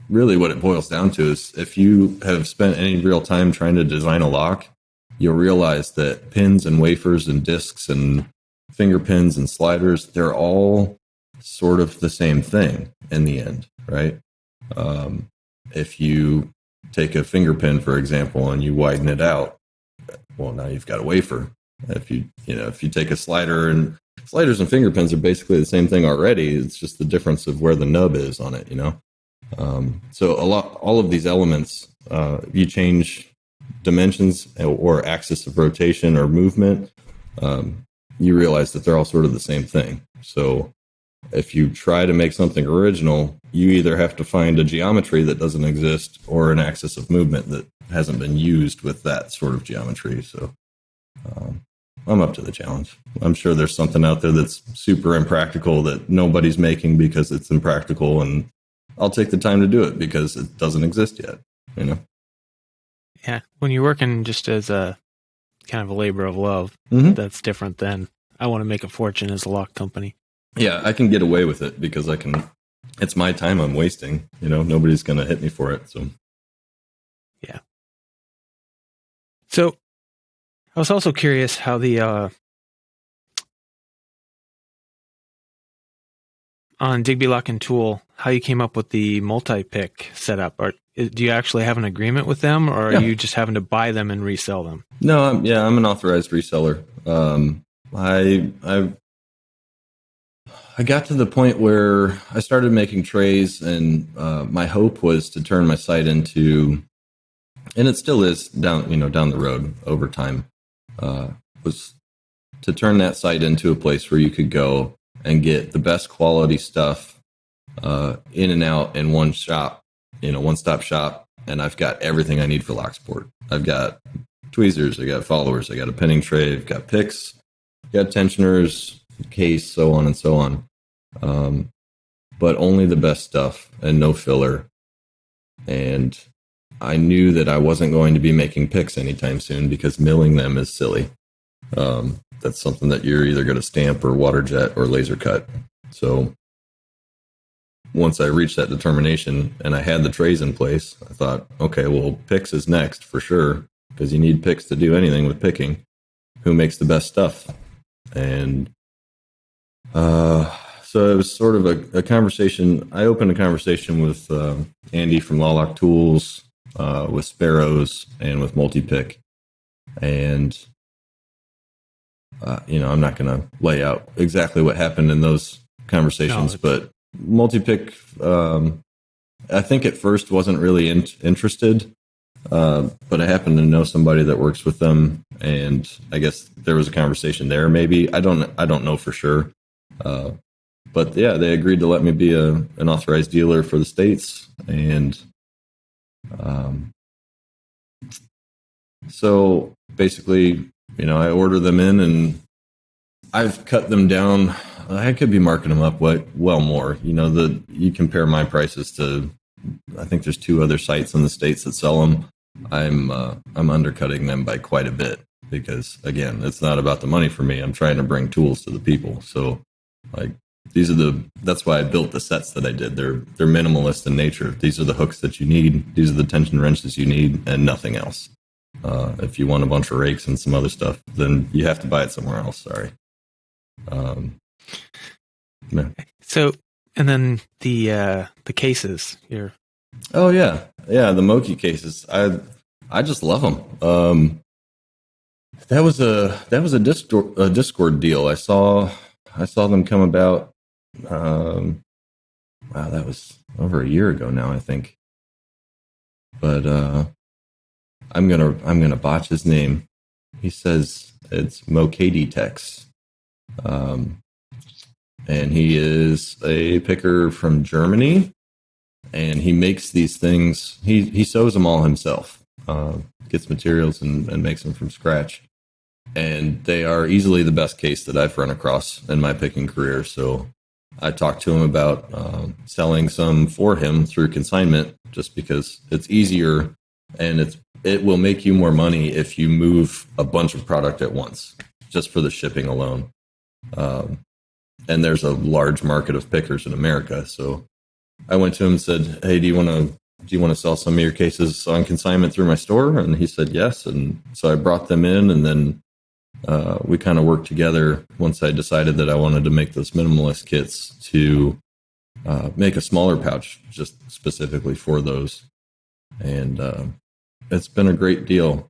really what it boils down to is if you have spent any real time trying to design a lock, you'll realize that pins and wafers and discs and finger pins and sliders, they're all sort of the same thing in the end, right? If you take a finger pin, for example, and you widen it out, well, now you've got a wafer. If you take a slider, and sliders and finger pins are basically the same thing already. It's just the difference of where the nub is on it, So all of these elements, you change dimensions or axis of rotation or movement, you realize that they're all sort of the same thing. So if you try to make something original, you either have to find a geometry that doesn't exist or an axis of movement that hasn't been used with that sort of geometry. So I'm up to the challenge. I'm sure there's something out there that's super impractical that nobody's making because it's impractical, and I'll take the time to do it because it doesn't exist yet, Yeah. When you're working just as a kind of a labor of love, that's different than I want to make a fortune as a lock company. Yeah, I can get away with it because it's my time I'm wasting, nobody's going to hit me for it. So, yeah. So I was also curious how the, on Digby Lock and Tool, how you came up with the multi-pick setup. Or do you actually have an agreement with them, or are you just having to buy them and resell them? No, I'm an authorized reseller. I got to the point where I started making trays, and my hope was to turn my site into, and it still is down the road over time, was to turn that site into a place where you could go and get the best quality stuff in and out in one shop, one-stop shop, and I've got everything I need for locksport. I've got tweezers, I got followers, I got a pinning tray, I've got picks, got tensioners, case, so on and so on. But only the best stuff and no filler. And I knew that I wasn't going to be making picks anytime soon because milling them is silly. That's something that you're either going to stamp or water jet or laser cut. So once I reached that determination and I had the trays in place, I thought, okay, well, picks is next for sure, because you need picks to do anything with picking. Who makes the best stuff? And so it was sort of a conversation. I opened a conversation with Andy from Lock Tools, with Sparrows, and with Multipick. And, I'm not going to lay out exactly what happened in those conversations, but Multipick, I think at first wasn't really interested, but I happen to know somebody that works with them, and I guess there was a conversation there. Maybe I don't know for sure, but yeah, they agreed to let me be an authorized dealer for the states, and so basically, I order them in, and I've cut them down. I could be marking them up well more. You compare my prices to, I think there's 2 other sites in the States that sell them. I'm undercutting them by quite a bit because, again, it's not about the money for me. I'm trying to bring tools to the people. So, that's why I built the sets that I did. They're minimalist in nature. These are the hooks that you need. These are the tension wrenches you need, and nothing else. If you want a bunch of rakes and some other stuff, then you have to buy it somewhere else. Sorry. No. So, and then the cases here. Oh yeah, the Moki cases. I just love them. That was a Discord deal. I saw them come about. Wow, that was over a year ago now, I think. But I'm gonna botch his name. He says it's Mokadi Tex. And he is a picker from Germany, and he makes these things. He sews them all himself, gets materials and makes them from scratch. And they are easily the best case that I've run across in my picking career. So I talked to him about selling some for him through consignment, just because it's easier, and it will make you more money if you move a bunch of product at once, just for the shipping alone. And there's a large market of pickers in America. So I went to him and said, hey, do you want to do you want to sell some of your cases on consignment through my store? And he said yes. And so I brought them in, and then we kind of worked together once I decided that I wanted to make those minimalist kits to make a smaller pouch just specifically for those. And it's been a great deal.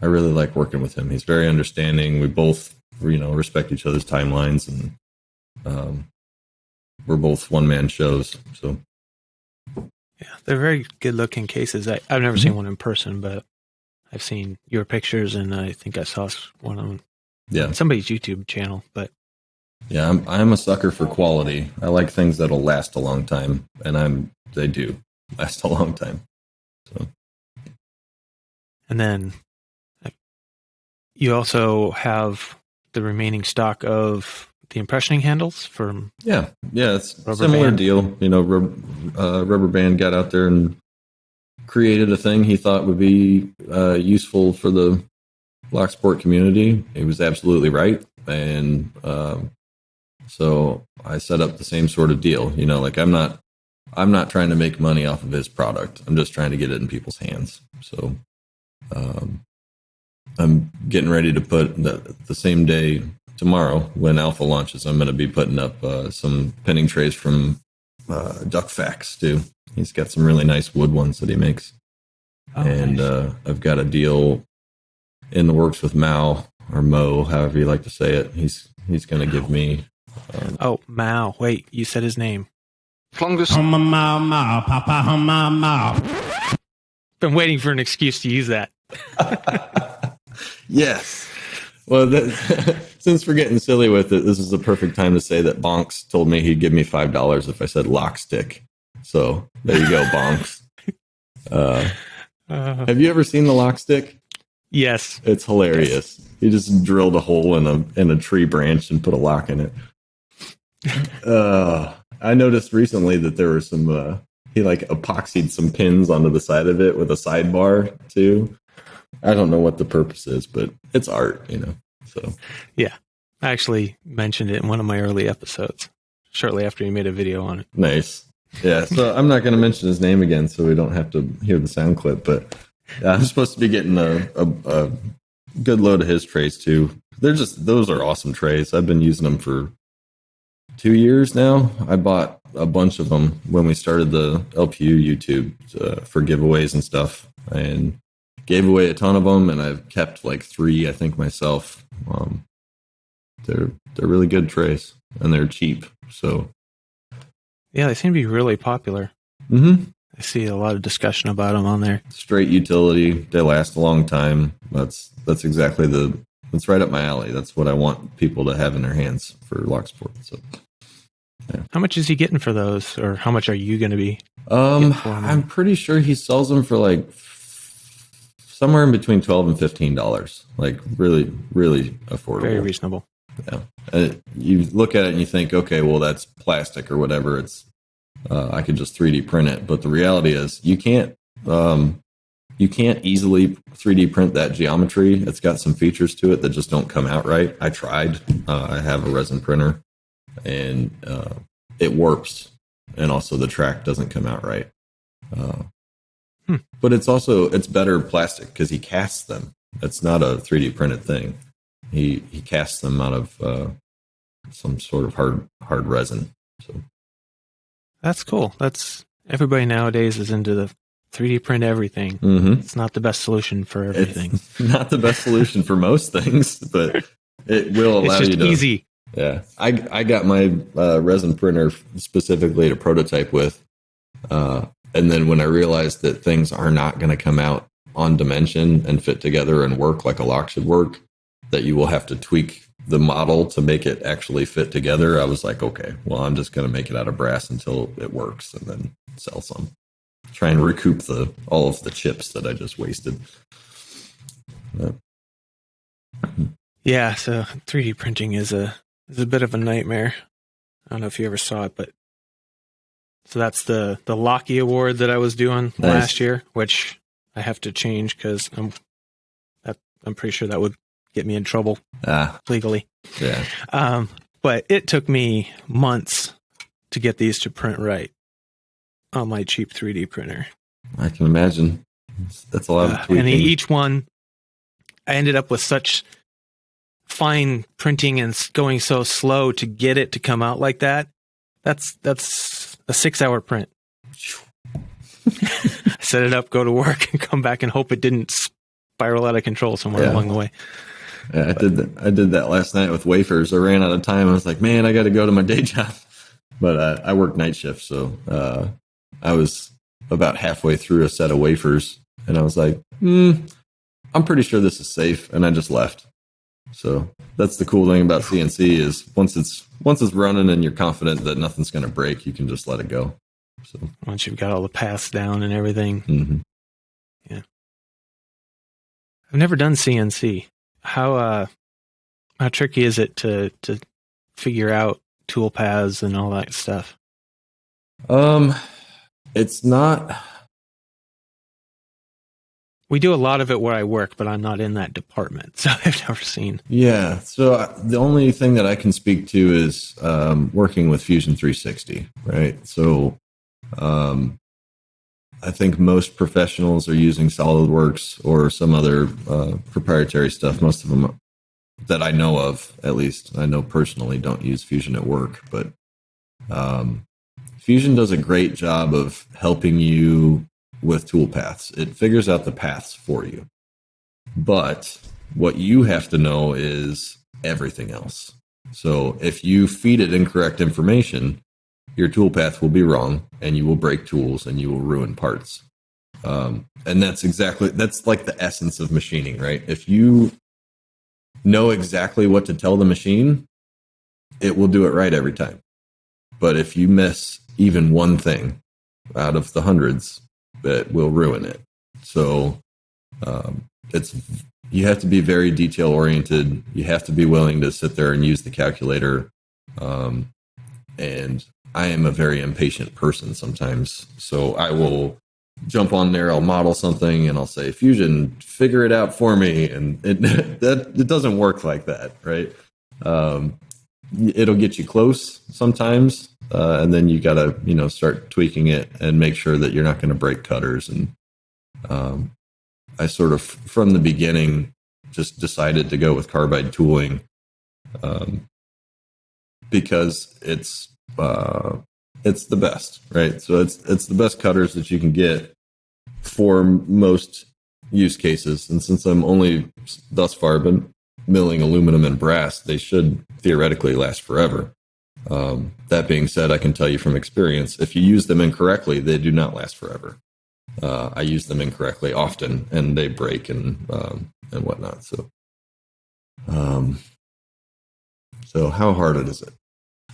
I really like working with him. He's very understanding. We both, respect each other's timelines, and we're both one-man shows. So, yeah, they're very good-looking cases. I've never seen one in person, but I've seen your pictures, and I think I saw one on somebody's YouTube channel. But yeah, I'm a sucker for quality. I like things that'll last a long time, and they do last a long time. So, and then you also have the remaining stock of the impressioning handles from it's a similar deal. Rubber Band got out there and created a thing he thought would be useful for the locksport community. He was absolutely right, and so I set up the same sort of deal. I'm not trying to make money off of his product. I'm just trying to get it in people's hands. So I'm getting ready to put the same day tomorrow when Alpha launches. I'm going to be putting up some pinning trays from Duck Facts too. He's got some really nice wood ones that he makes. Nice. I've got a deal in the works with Mao, or Mo, however you like to say it. He's going to give me. Mao. Wait, you said his name. Plungus. Been waiting for an excuse to use that. Yes. Well, since we're getting silly with it, this is the perfect time to say that Bonks told me he'd give me $5 if I said lock stick. So there you go, Bonks. Have you ever seen the lock stick? Yes. It's hilarious. Yes. He just drilled a hole in a tree branch and put a lock in it. I noticed recently that there were some, he epoxied some pins onto the side of it with a sidebar too. I don't know what the purpose is, but it's art, so. Yeah. I actually mentioned it in one of my early episodes shortly after you made a video on it. Nice. Yeah. So I'm not going to mention his name again, so we don't have to hear the sound clip, but I'm supposed to be getting a good load of his trays too. Those are awesome trays. I've been using them for 2 years now. I bought a bunch of them when we started the LPU YouTube for giveaways and stuff, and gave away a ton of them, and I've kept 3, I think, myself. They're really good trays, and they're cheap. So yeah, they seem to be really popular. Mm-hmm. I see a lot of discussion about them on there. Straight utility. They last a long time. That's exactly that's right up my alley. That's what I want people to have in their hands for locksport. So, yeah. How much is he getting for those, or how much are you going to be? I'm pretty sure he sells them for somewhere in between $12 and $15. Really, really affordable. Very reasonable. Yeah. You look at it and you think, okay, well, that's plastic or whatever. It's I could just 3D print it, but the reality is you can't easily 3D print that geometry. It's got some features to it that just don't come out right. I tried. I have a resin printer, and it warps, and also the track doesn't come out right. But it's better plastic because he casts them. It's not a 3D printed thing. He casts them out of some sort of hard resin. So that's cool. Everybody nowadays is into the 3D print everything. Mm-hmm. It's not the best solution for everything. It's not the best solution for most things, but it will allow you to. It's just easy. Yeah, I got my resin printer specifically to prototype with. And then when I realized that things are not going to come out on dimension and fit together and work like a lock should work, that you will have to tweak the model to make it actually fit together, I was like, okay, well, I'm just going to make it out of brass until it works and then sell some. Try and recoup all of the chips that I just wasted. Yeah, so 3D printing is a bit of a nightmare. I don't know if you ever saw it, but so that's the Locky Award that I was doing last year, which I have to change because I'm pretty sure that would get me in trouble legally. Yeah. But it took me months to get these to print right. on my cheap 3D printer. I can imagine. That's a lot of tweaking. And each one, I ended up with such fine printing and going so slow to get it to come out like that. That's a 6-hour print. Set it up, go to work, and come back and hope it didn't spiral out of control somewhere along the way. Yeah, I did that last night with wafers. I ran out of time. I was like, man, I got to go to my day job. But I work night shift, so I was about halfway through a set of wafers, and I was like, I'm pretty sure this is safe, and I just left. So that's the cool thing about CNC is once it's running and you're confident that nothing's going to break, you can just let it go. So once you've got all the paths down and everything. Mm-hmm. Yeah. I've never done CNC. How tricky is it to figure out tool paths and all that stuff? It's not. We do a lot of it where I work, but I'm not in that department, so I've never seen. Yeah. So the only thing that I can speak to is working with Fusion 360, right? So I think most professionals are using SolidWorks or some other proprietary stuff. Most of them that I know of, at least I know personally, don't use Fusion at work, but Fusion does a great job of helping you with tool paths. It figures out the paths for you. But what you have to know is everything else. So if you feed it incorrect information, your tool path will be wrong and you will break tools and you will ruin parts. And that's like the essence of machining, right? If you know exactly what to tell the machine, it will do it right every time. But if you miss even one thing out of the hundreds, that will ruin it. So you have to be very detail oriented. You have to be willing to sit there and use the calculator. And I am a very impatient person sometimes. So I will jump on there, I'll model something, and I'll say, Fusion, figure it out for me. And it doesn't work like that, right? It'll get you close sometimes. And then you got to, start tweaking it and make sure that you're not going to break cutters. And I sort of, from the beginning, just decided to go with carbide tooling because it's the best, right? So it's the best cutters that you can get for most use cases. And since I'm only thus far been milling aluminum and brass, they should theoretically last forever. That being said, I can tell you from experience, if you use them incorrectly, they do not last forever. I use them incorrectly often, and they break and whatnot. So how hard is it?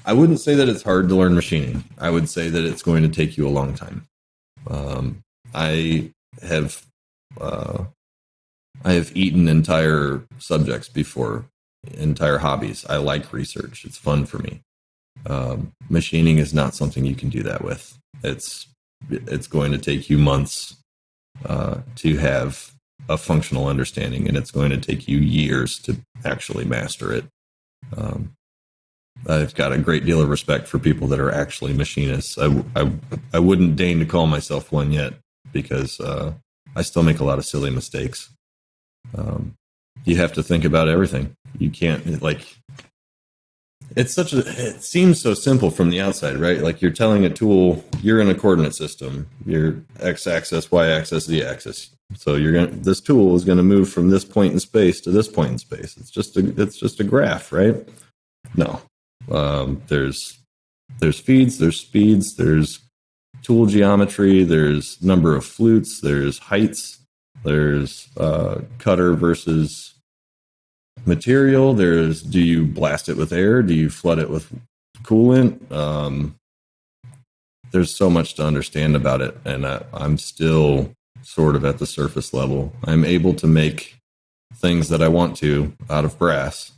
I wouldn't say that it's hard to learn machining. I would say that it's going to take you a long time. I have eaten entire subjects before, entire hobbies. I like research. It's fun for me. Machining is not something you can do that with. It's going to take you months to have a functional understanding, and it's going to take you years to actually master it. I've got a great deal of respect for people that are actually machinists. I wouldn't deign to call myself one yet because I still make a lot of silly mistakes. You have to think about everything. You can't it seems so simple from the outside, right? Like you're telling a tool, you're in a coordinate system, your x-axis, y-axis, z-axis. So this tool is going to move from this point in space to this point in space. It's just a graph, right? No. There's feeds, there's speeds, there's tool geometry, there's number of flutes, there's heights, there's cutter versus material, there's do you blast it with air, do you flood it with coolant? There's so much to understand about it, and I'm still sort of at the surface level. I'm able to make things that I want to out of brass,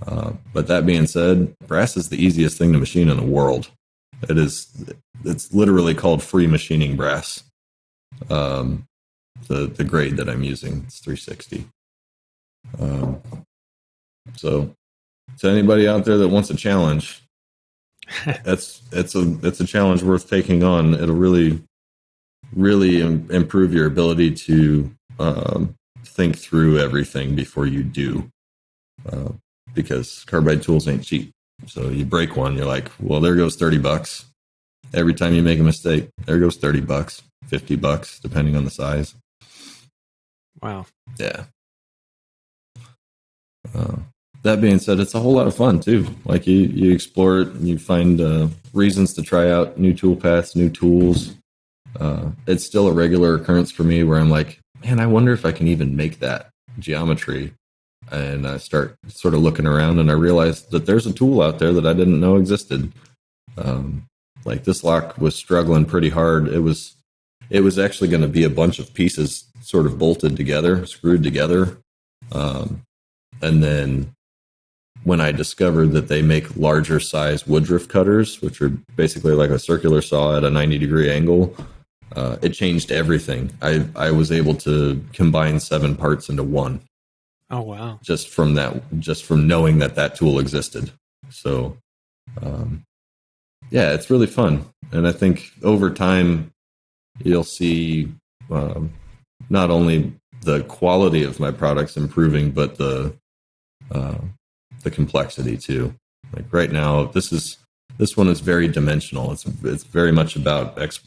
but that being said, brass is the easiest thing to machine in the world. It's literally called free machining brass. The grade that I'm using, it's 360. So to anybody out there that wants a challenge, it's a challenge worth taking on. It'll really improve your ability to think through everything before you do, because carbide tools ain't cheap. So you break one, you're like, well, there goes $30. Every time you make a mistake, there goes $30, $50, depending on the size. Wow. Yeah. That being said, it's a whole lot of fun too. Like you explore it and you find reasons to try out new tool paths, new tools. It's still a regular occurrence for me where I'm like, man, I wonder if I can even make that geometry. And I start sort of looking around and I realize that there's a tool out there that I didn't know existed. Like this lock was struggling pretty hard. It was actually going to be a bunch of pieces sort of bolted together, screwed together. And then when I discovered that they make larger size woodruff cutters, which are basically like a circular saw at a 90-degree angle, it changed everything. I was able to combine 7 parts into one. Oh, wow. Just from knowing that tool existed. So, yeah, it's really fun. And I think over time, you'll see not only the quality of my products improving, but the complexity too. Like right now, this one is very dimensional. It's very much about X,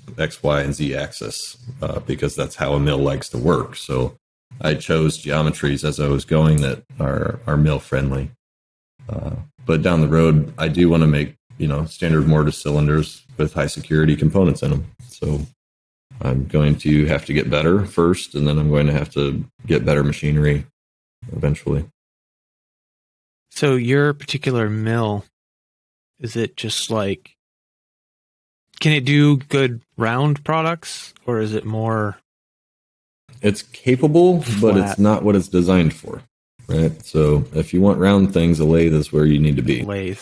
Y, and Z axis because that's how a mill likes to work. So I chose geometries as I was going that are mill friendly. But down the road, I do want to make standard mortise cylinders with high security components in them. So I'm going to have to get better first, and then I'm going to have to get better machinery eventually. So your particular mill, is it just like, can it do good round products, or is it more? It's capable, but flat? It's not what it's designed for, right? So if you want round things, a lathe is where you need to be. Lathe.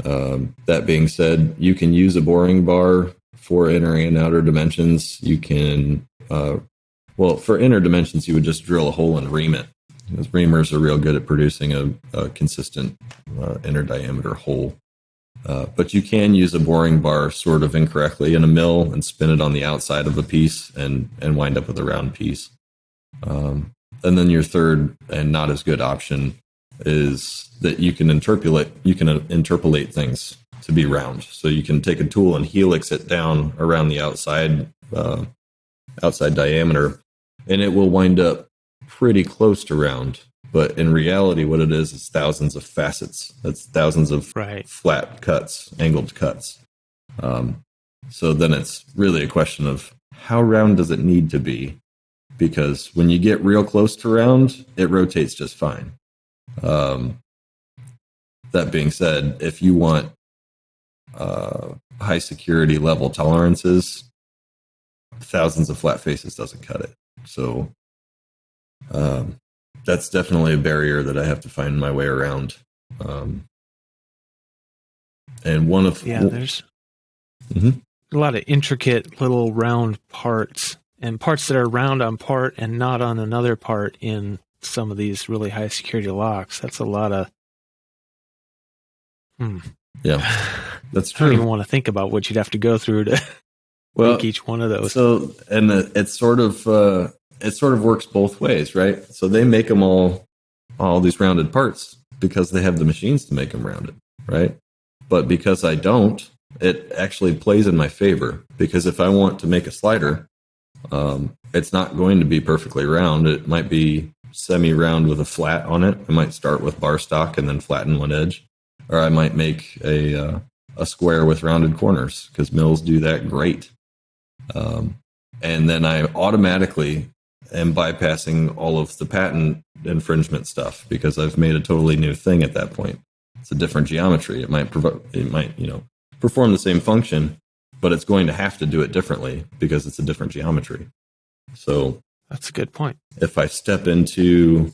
That being said, you can use a boring bar for inner and outer dimensions. You can, for inner dimensions, you would just drill a hole and ream it. Because reamers are real good at producing a consistent inner diameter hole. But you can use a boring bar sort of incorrectly in a mill and spin it on the outside of a piece and wind up with a round piece. And then your third and not as good option is that you can interpolate things to be round. So you can take a tool and helix it down around the outside diameter, and it will wind up pretty close to round. But in reality, what it is thousands of facets. That's thousands of flat cuts, angled cuts. So then it's really a question of how round does it need to be? Because when you get real close to round, it rotates just fine. That being said, if you want high security level tolerances, thousands of flat faces doesn't cut it. So that's definitely a barrier that I have to find my way around. And there's a lot of intricate little round parts and parts that are round on part and not on another part in some of these really high security locks. That's a lot of Yeah, that's true. I don't even want to think about what you'd have to go through to make each one of those. So, and it sort of works both ways, right? So they make them all these rounded parts because they have the machines to make them rounded, right? But because I don't, it actually plays in my favor, because if I want to make a slider, it's not going to be perfectly round. It might be semi-round with a flat on it. I might start with bar stock and then flatten one edge. Or I might make a square with rounded corners, because mills do that great. And then I automatically am bypassing all of the patent infringement stuff, because I've made a totally new thing at that point. It's a different geometry. It might perform the same function, but it's going to have to do it differently because it's a different geometry. So that's a good point. If I step into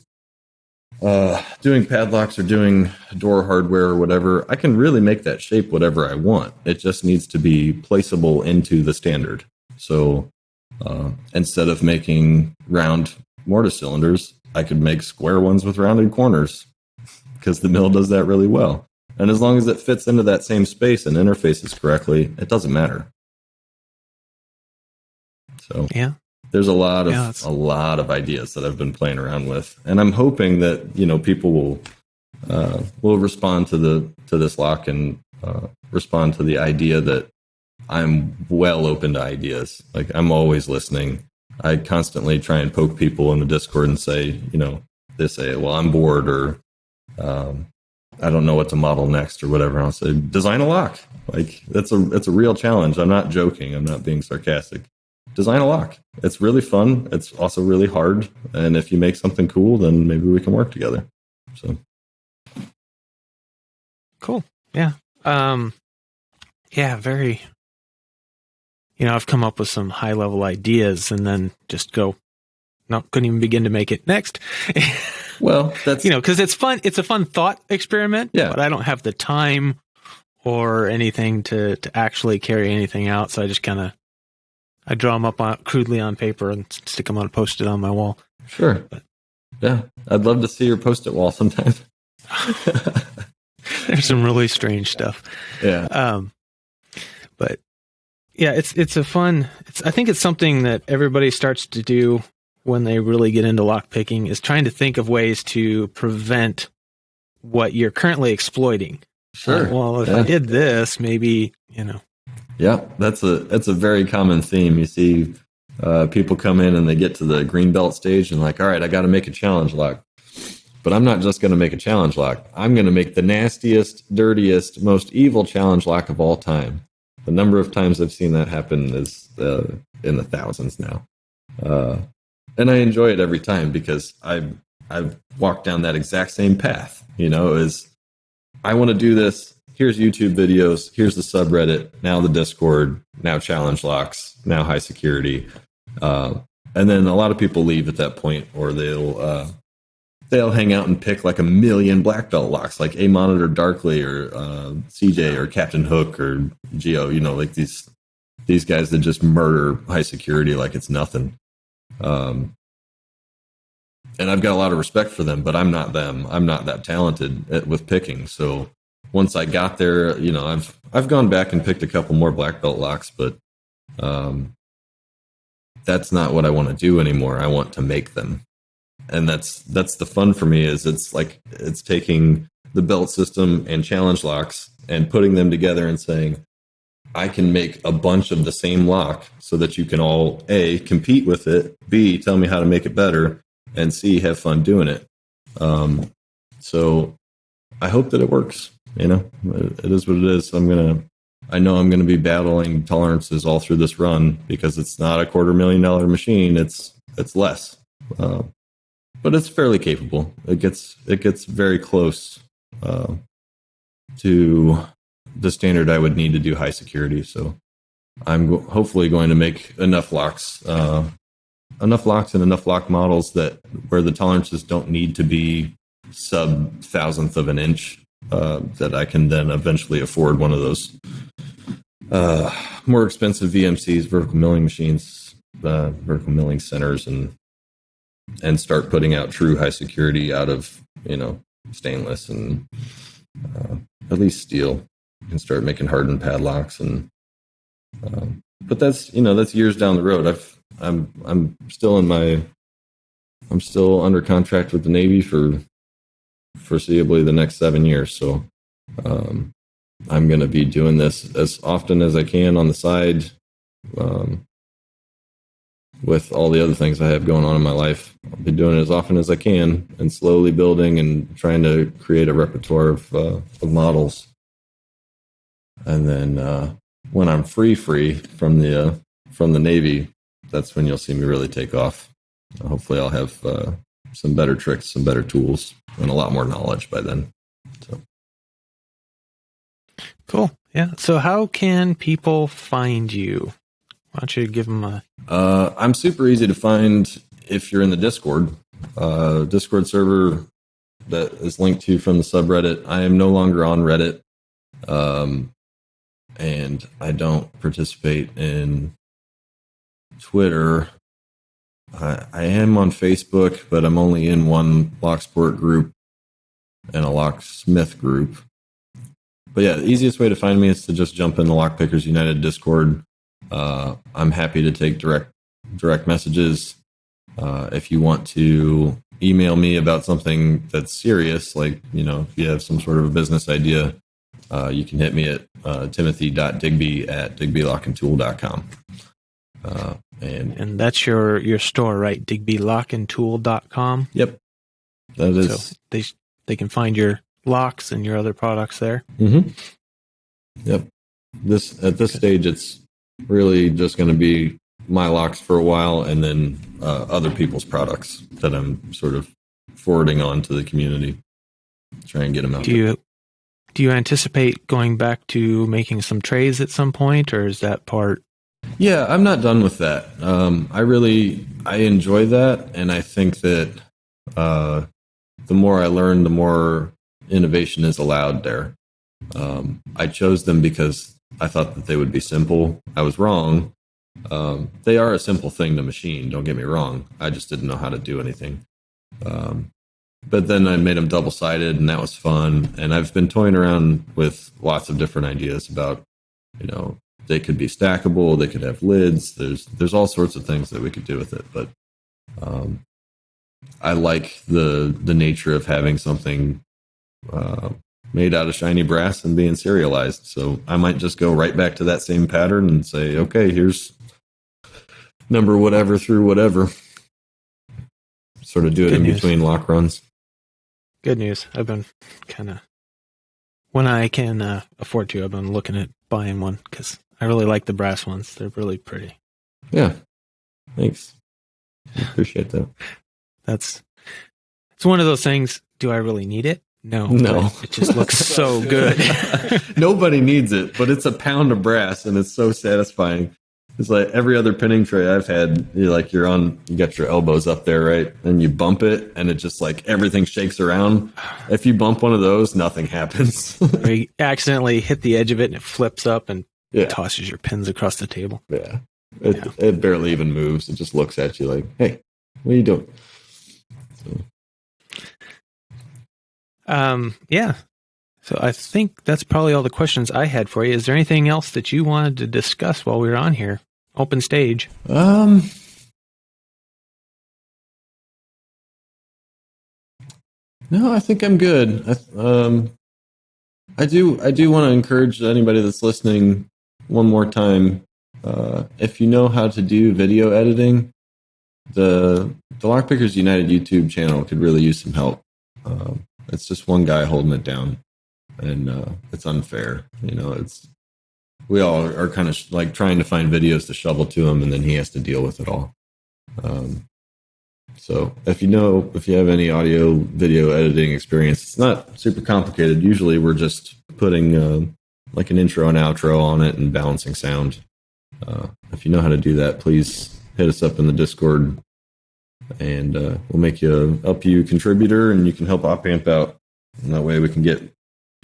doing padlocks or doing door hardware or whatever, I can really make that shape whatever I want. It just needs to be placeable into the standard. So instead of making round mortise cylinders, I could make square ones with rounded corners, because the mill does that really well. And as long as it fits into that same space and interfaces correctly, it doesn't matter. So Yeah. there's a lot of ideas that I've been playing around with, and I'm hoping that people will respond to this lock and respond to the idea that I'm well open to ideas. Like, I'm always listening. I constantly try and poke people in the Discord and say, they say, well, I'm bored, or I don't know what to model next, or whatever. I'll say, design a lock. Like, it's a real challenge. I'm not joking. I'm not being sarcastic. Design a lock. It's really fun. It's also really hard. And if you make something cool, then maybe we can work together. So cool. Yeah. Yeah, very. I've come up with some high level ideas and then just go, no, couldn't even begin to make it. Next. Well, that's, because it's fun. It's a fun thought experiment, yeah. But I don't have the time or anything to actually carry anything out. So I just I draw them up crudely on paper and stick them on a Post-it on my wall. Sure. But, yeah. I'd love to see your Post-it wall sometime. There's some really strange stuff. Yeah. But yeah, it's a fun, I think it's something that everybody starts to do when they really get into lockpicking, is trying to think of ways to prevent what you're currently exploiting. Sure. Well, if I did this, maybe, Yeah, that's a very common theme. You see people come in and they get to the green belt stage and like, all right, I got to make a challenge lock. But I'm not just going to make a challenge lock. I'm going to make the nastiest, dirtiest, most evil challenge lock of all time. The number of times I've seen that happen is in the thousands now. And I enjoy it every time because I've walked down that exact same path, is I want to do this. Here's YouTube videos. Here's the subreddit. Now the Discord. Now challenge locks. Now high security. And then a lot of people leave at that point, or they'll hang out and pick like a million black belt locks, like A Monitor Darkly or CJ or Captain Hook or Geo. Like these guys that just murder high security like it's nothing. And I've got a lot of respect for them, but I'm not them. I'm not that talented with picking. So once I got there, I've gone back and picked a couple more black belt locks, but that's not what I want to do anymore. I want to make them. And that's the fun for me, is it's taking the belt system and challenge locks and putting them together and saying, I can make a bunch of the same lock so that you can all, A, compete with it, B, tell me how to make it better, and C, have fun doing it. So I hope that it works. It is what it is. I know I'm going to be battling tolerances all through this run because it's not a $250,000 machine. It's less, but it's fairly capable. It gets very close to the standard I would need to do high security. So I'm hopefully going to make enough locks and enough lock models where the tolerances don't need to be sub thousandth of an inch, that I can then eventually afford one of those more expensive VMCs, vertical milling machines, vertical milling centers, and start putting out true high security out of stainless and at least steel. You can start making hardened padlocks, but that's years down the road. I'm still under contract with the Navy for foreseeably the next 7 years. So I'm going to be doing this as often as I can on the side, with all the other things I have going on in my life. I'll be doing it as often as I can and slowly building and trying to create a repertoire of models. And then when I'm free from the Navy, that's when you'll see me really take off. Hopefully I'll have some better tricks, some better tools, and a lot more knowledge by then. So. Cool. Yeah. So how can people find you? Why don't you give them a... I'm super easy to find if you're in the Discord. Discord server that is linked to from the subreddit. I am no longer on Reddit. And I don't participate in Twitter. I am on Facebook, but I'm only in one locksport group and a locksmith group. But yeah, the easiest way to find me is to just jump in the Lockpickers United Discord. I'm happy to take direct messages. If you want to email me about something that's serious, like, if you have some sort of a business idea, you can hit me at timothy.digby@digbylockandtool.com. And that's your store, right? digbylockandtool.com. Yep. That is. So they can find your locks and your other products there. Mm-hmm. Yep. At this stage, it's really just going to be my locks for a while, and then other people's products that I'm sort of forwarding on to the community. Try and get them out. Do you anticipate going back to making some trays at some point, or is that part? Yeah, I'm not done with that. I enjoy that, and I think that the more I learn, the more innovation is allowed there. I chose them because I thought that they would be simple. I was wrong. They are a simple thing to machine, don't get me wrong. I just didn't know how to do anything. But then I made them double-sided, and that was fun. And I've been toying around with lots of different ideas about, they could be stackable, they could have lids. There's all sorts of things that we could do with it. But I like the nature of having something made out of shiny brass and being serialized. So I might just go right back to that same pattern and say, okay, here's number whatever through whatever. Sort of do it Good in news. between lock runs. Good news. I've been when I can afford to, I've been looking at buying one because I really like the brass ones. They're really pretty. Yeah. Thanks. I appreciate that. It's one of those things. Do I really need it? No. It just looks so good. Nobody needs it, but it's a pound of brass and it's so satisfying. It's like every other pinning tray I've had, you got your elbows up there, right? And you bump it and it just like everything shakes around. If you bump one of those, nothing happens. Or you accidentally hit the edge of it and it flips up and tosses your pins across the table. Yeah. It barely even moves. It just looks at you like, hey, what are you doing? Yeah. So I think that's probably all the questions I had for you. Is there anything else that you wanted to discuss while we were on here? Open stage. No, I think I'm good. I do want to encourage anybody that's listening one more time. If you know how to do video editing, the Lockpickers United YouTube channel could really use some help. It's just one guy holding it down, and it's unfair. We all are kind of like trying to find videos to shovel to him, and then he has to deal with it all. So if you have any audio video editing experience, it's not super complicated. Usually we're just putting like an intro and outro on it and balancing sound. If you know how to do that, please hit us up in the Discord, and we'll make you a LPU contributor, and you can help OpAmp out. And that way we can get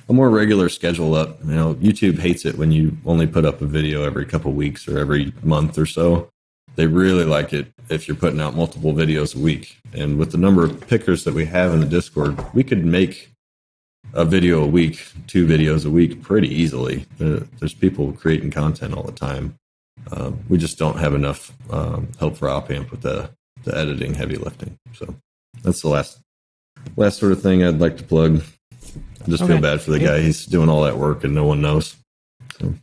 a more regular schedule up. YouTube hates it when you only put up a video every couple weeks or every month or so. They really like it if you're putting out multiple videos a week. And with the number of pickers that we have in the Discord, we could make a video a week, 2 videos a week pretty easily. There's people creating content all the time. We just don't have enough help for OpAmp with the editing, heavy lifting. So that's the last sort of thing I'd like to plug. I just feel bad for the guy. He's doing all that work and no one knows. So.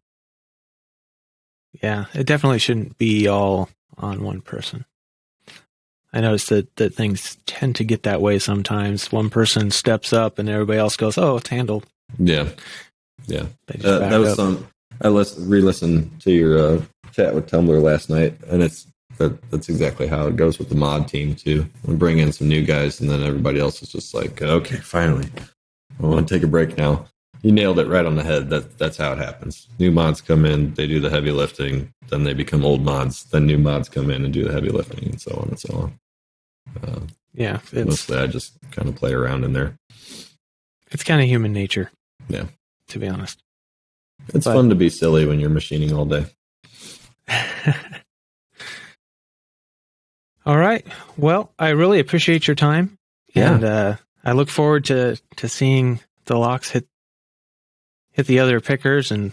Yeah, it definitely shouldn't be all on one person. I noticed that things tend to get that way sometimes. One person steps up and everybody else goes, oh, it's handled. Yeah. That was some. I re-listened to your chat with Tumblr last night, and that's exactly how it goes with the mod team too. We bring in some new guys, and then everybody else is just like, okay, finally, I want to take a break now. You nailed it right on the head. That's how it happens. New mods come in, they do the heavy lifting, then they become old mods. Then new mods come in and do the heavy lifting, and so on and so on. Yeah, mostly I just kind of play around in there. It's kind of human nature. Yeah, to be honest, it's fun to be silly when you're machining all day. All right. Well, I really appreciate your time, and I look forward to seeing the locks hit hit the other pickers and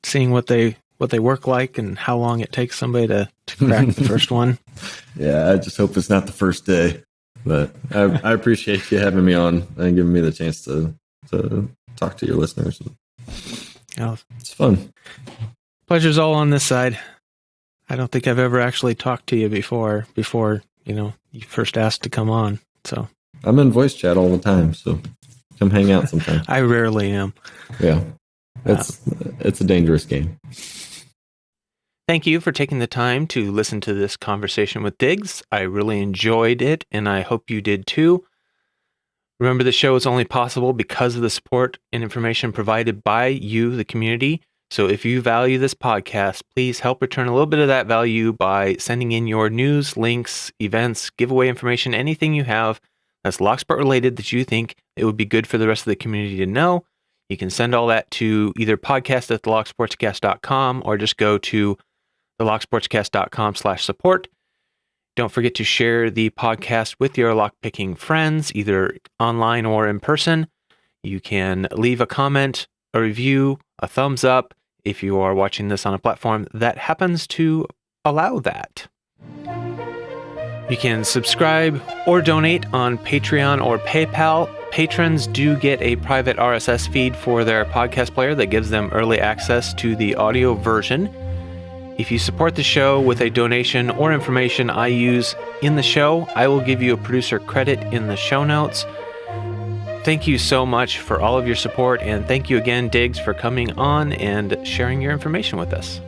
seeing what they work like and how long it takes somebody to crack the first one. Yeah, I just hope it's not the first day. But I appreciate you having me on and giving me the chance to talk to your listeners. Yeah. It's fun. Pleasure's all on this side. I don't think I've ever actually talked to you before you first asked to come on. So I'm in voice chat all the time, so come hang out sometime. I rarely am. Yeah. It's a dangerous game. Thank you for taking the time to listen to this conversation with Diggs. I really enjoyed it, and I hope you did too. Remember, the show is only possible because of the support and information provided by you, the community. So if you value this podcast, please help return a little bit of that value by sending in your news, links, events, giveaway information, anything you have that's Locksport related that you think it would be good for the rest of the community to know. You can send all that to either podcast@thelocksportscast.com or just go to thelocksportscast.com/support. Don't forget to share the podcast with your lockpicking friends, either online or in person. You can leave a comment, a review, a thumbs up if you are watching this on a platform that happens to allow that. You can subscribe or donate on Patreon or PayPal. Patrons do get a private RSS feed for their podcast player that gives them early access to the audio version. If you support the show with a donation or information I use in the show, I will give you a producer credit in the show notes. Thank you so much for all of your support, and thank you again, Diggs, for coming on and sharing your information with us.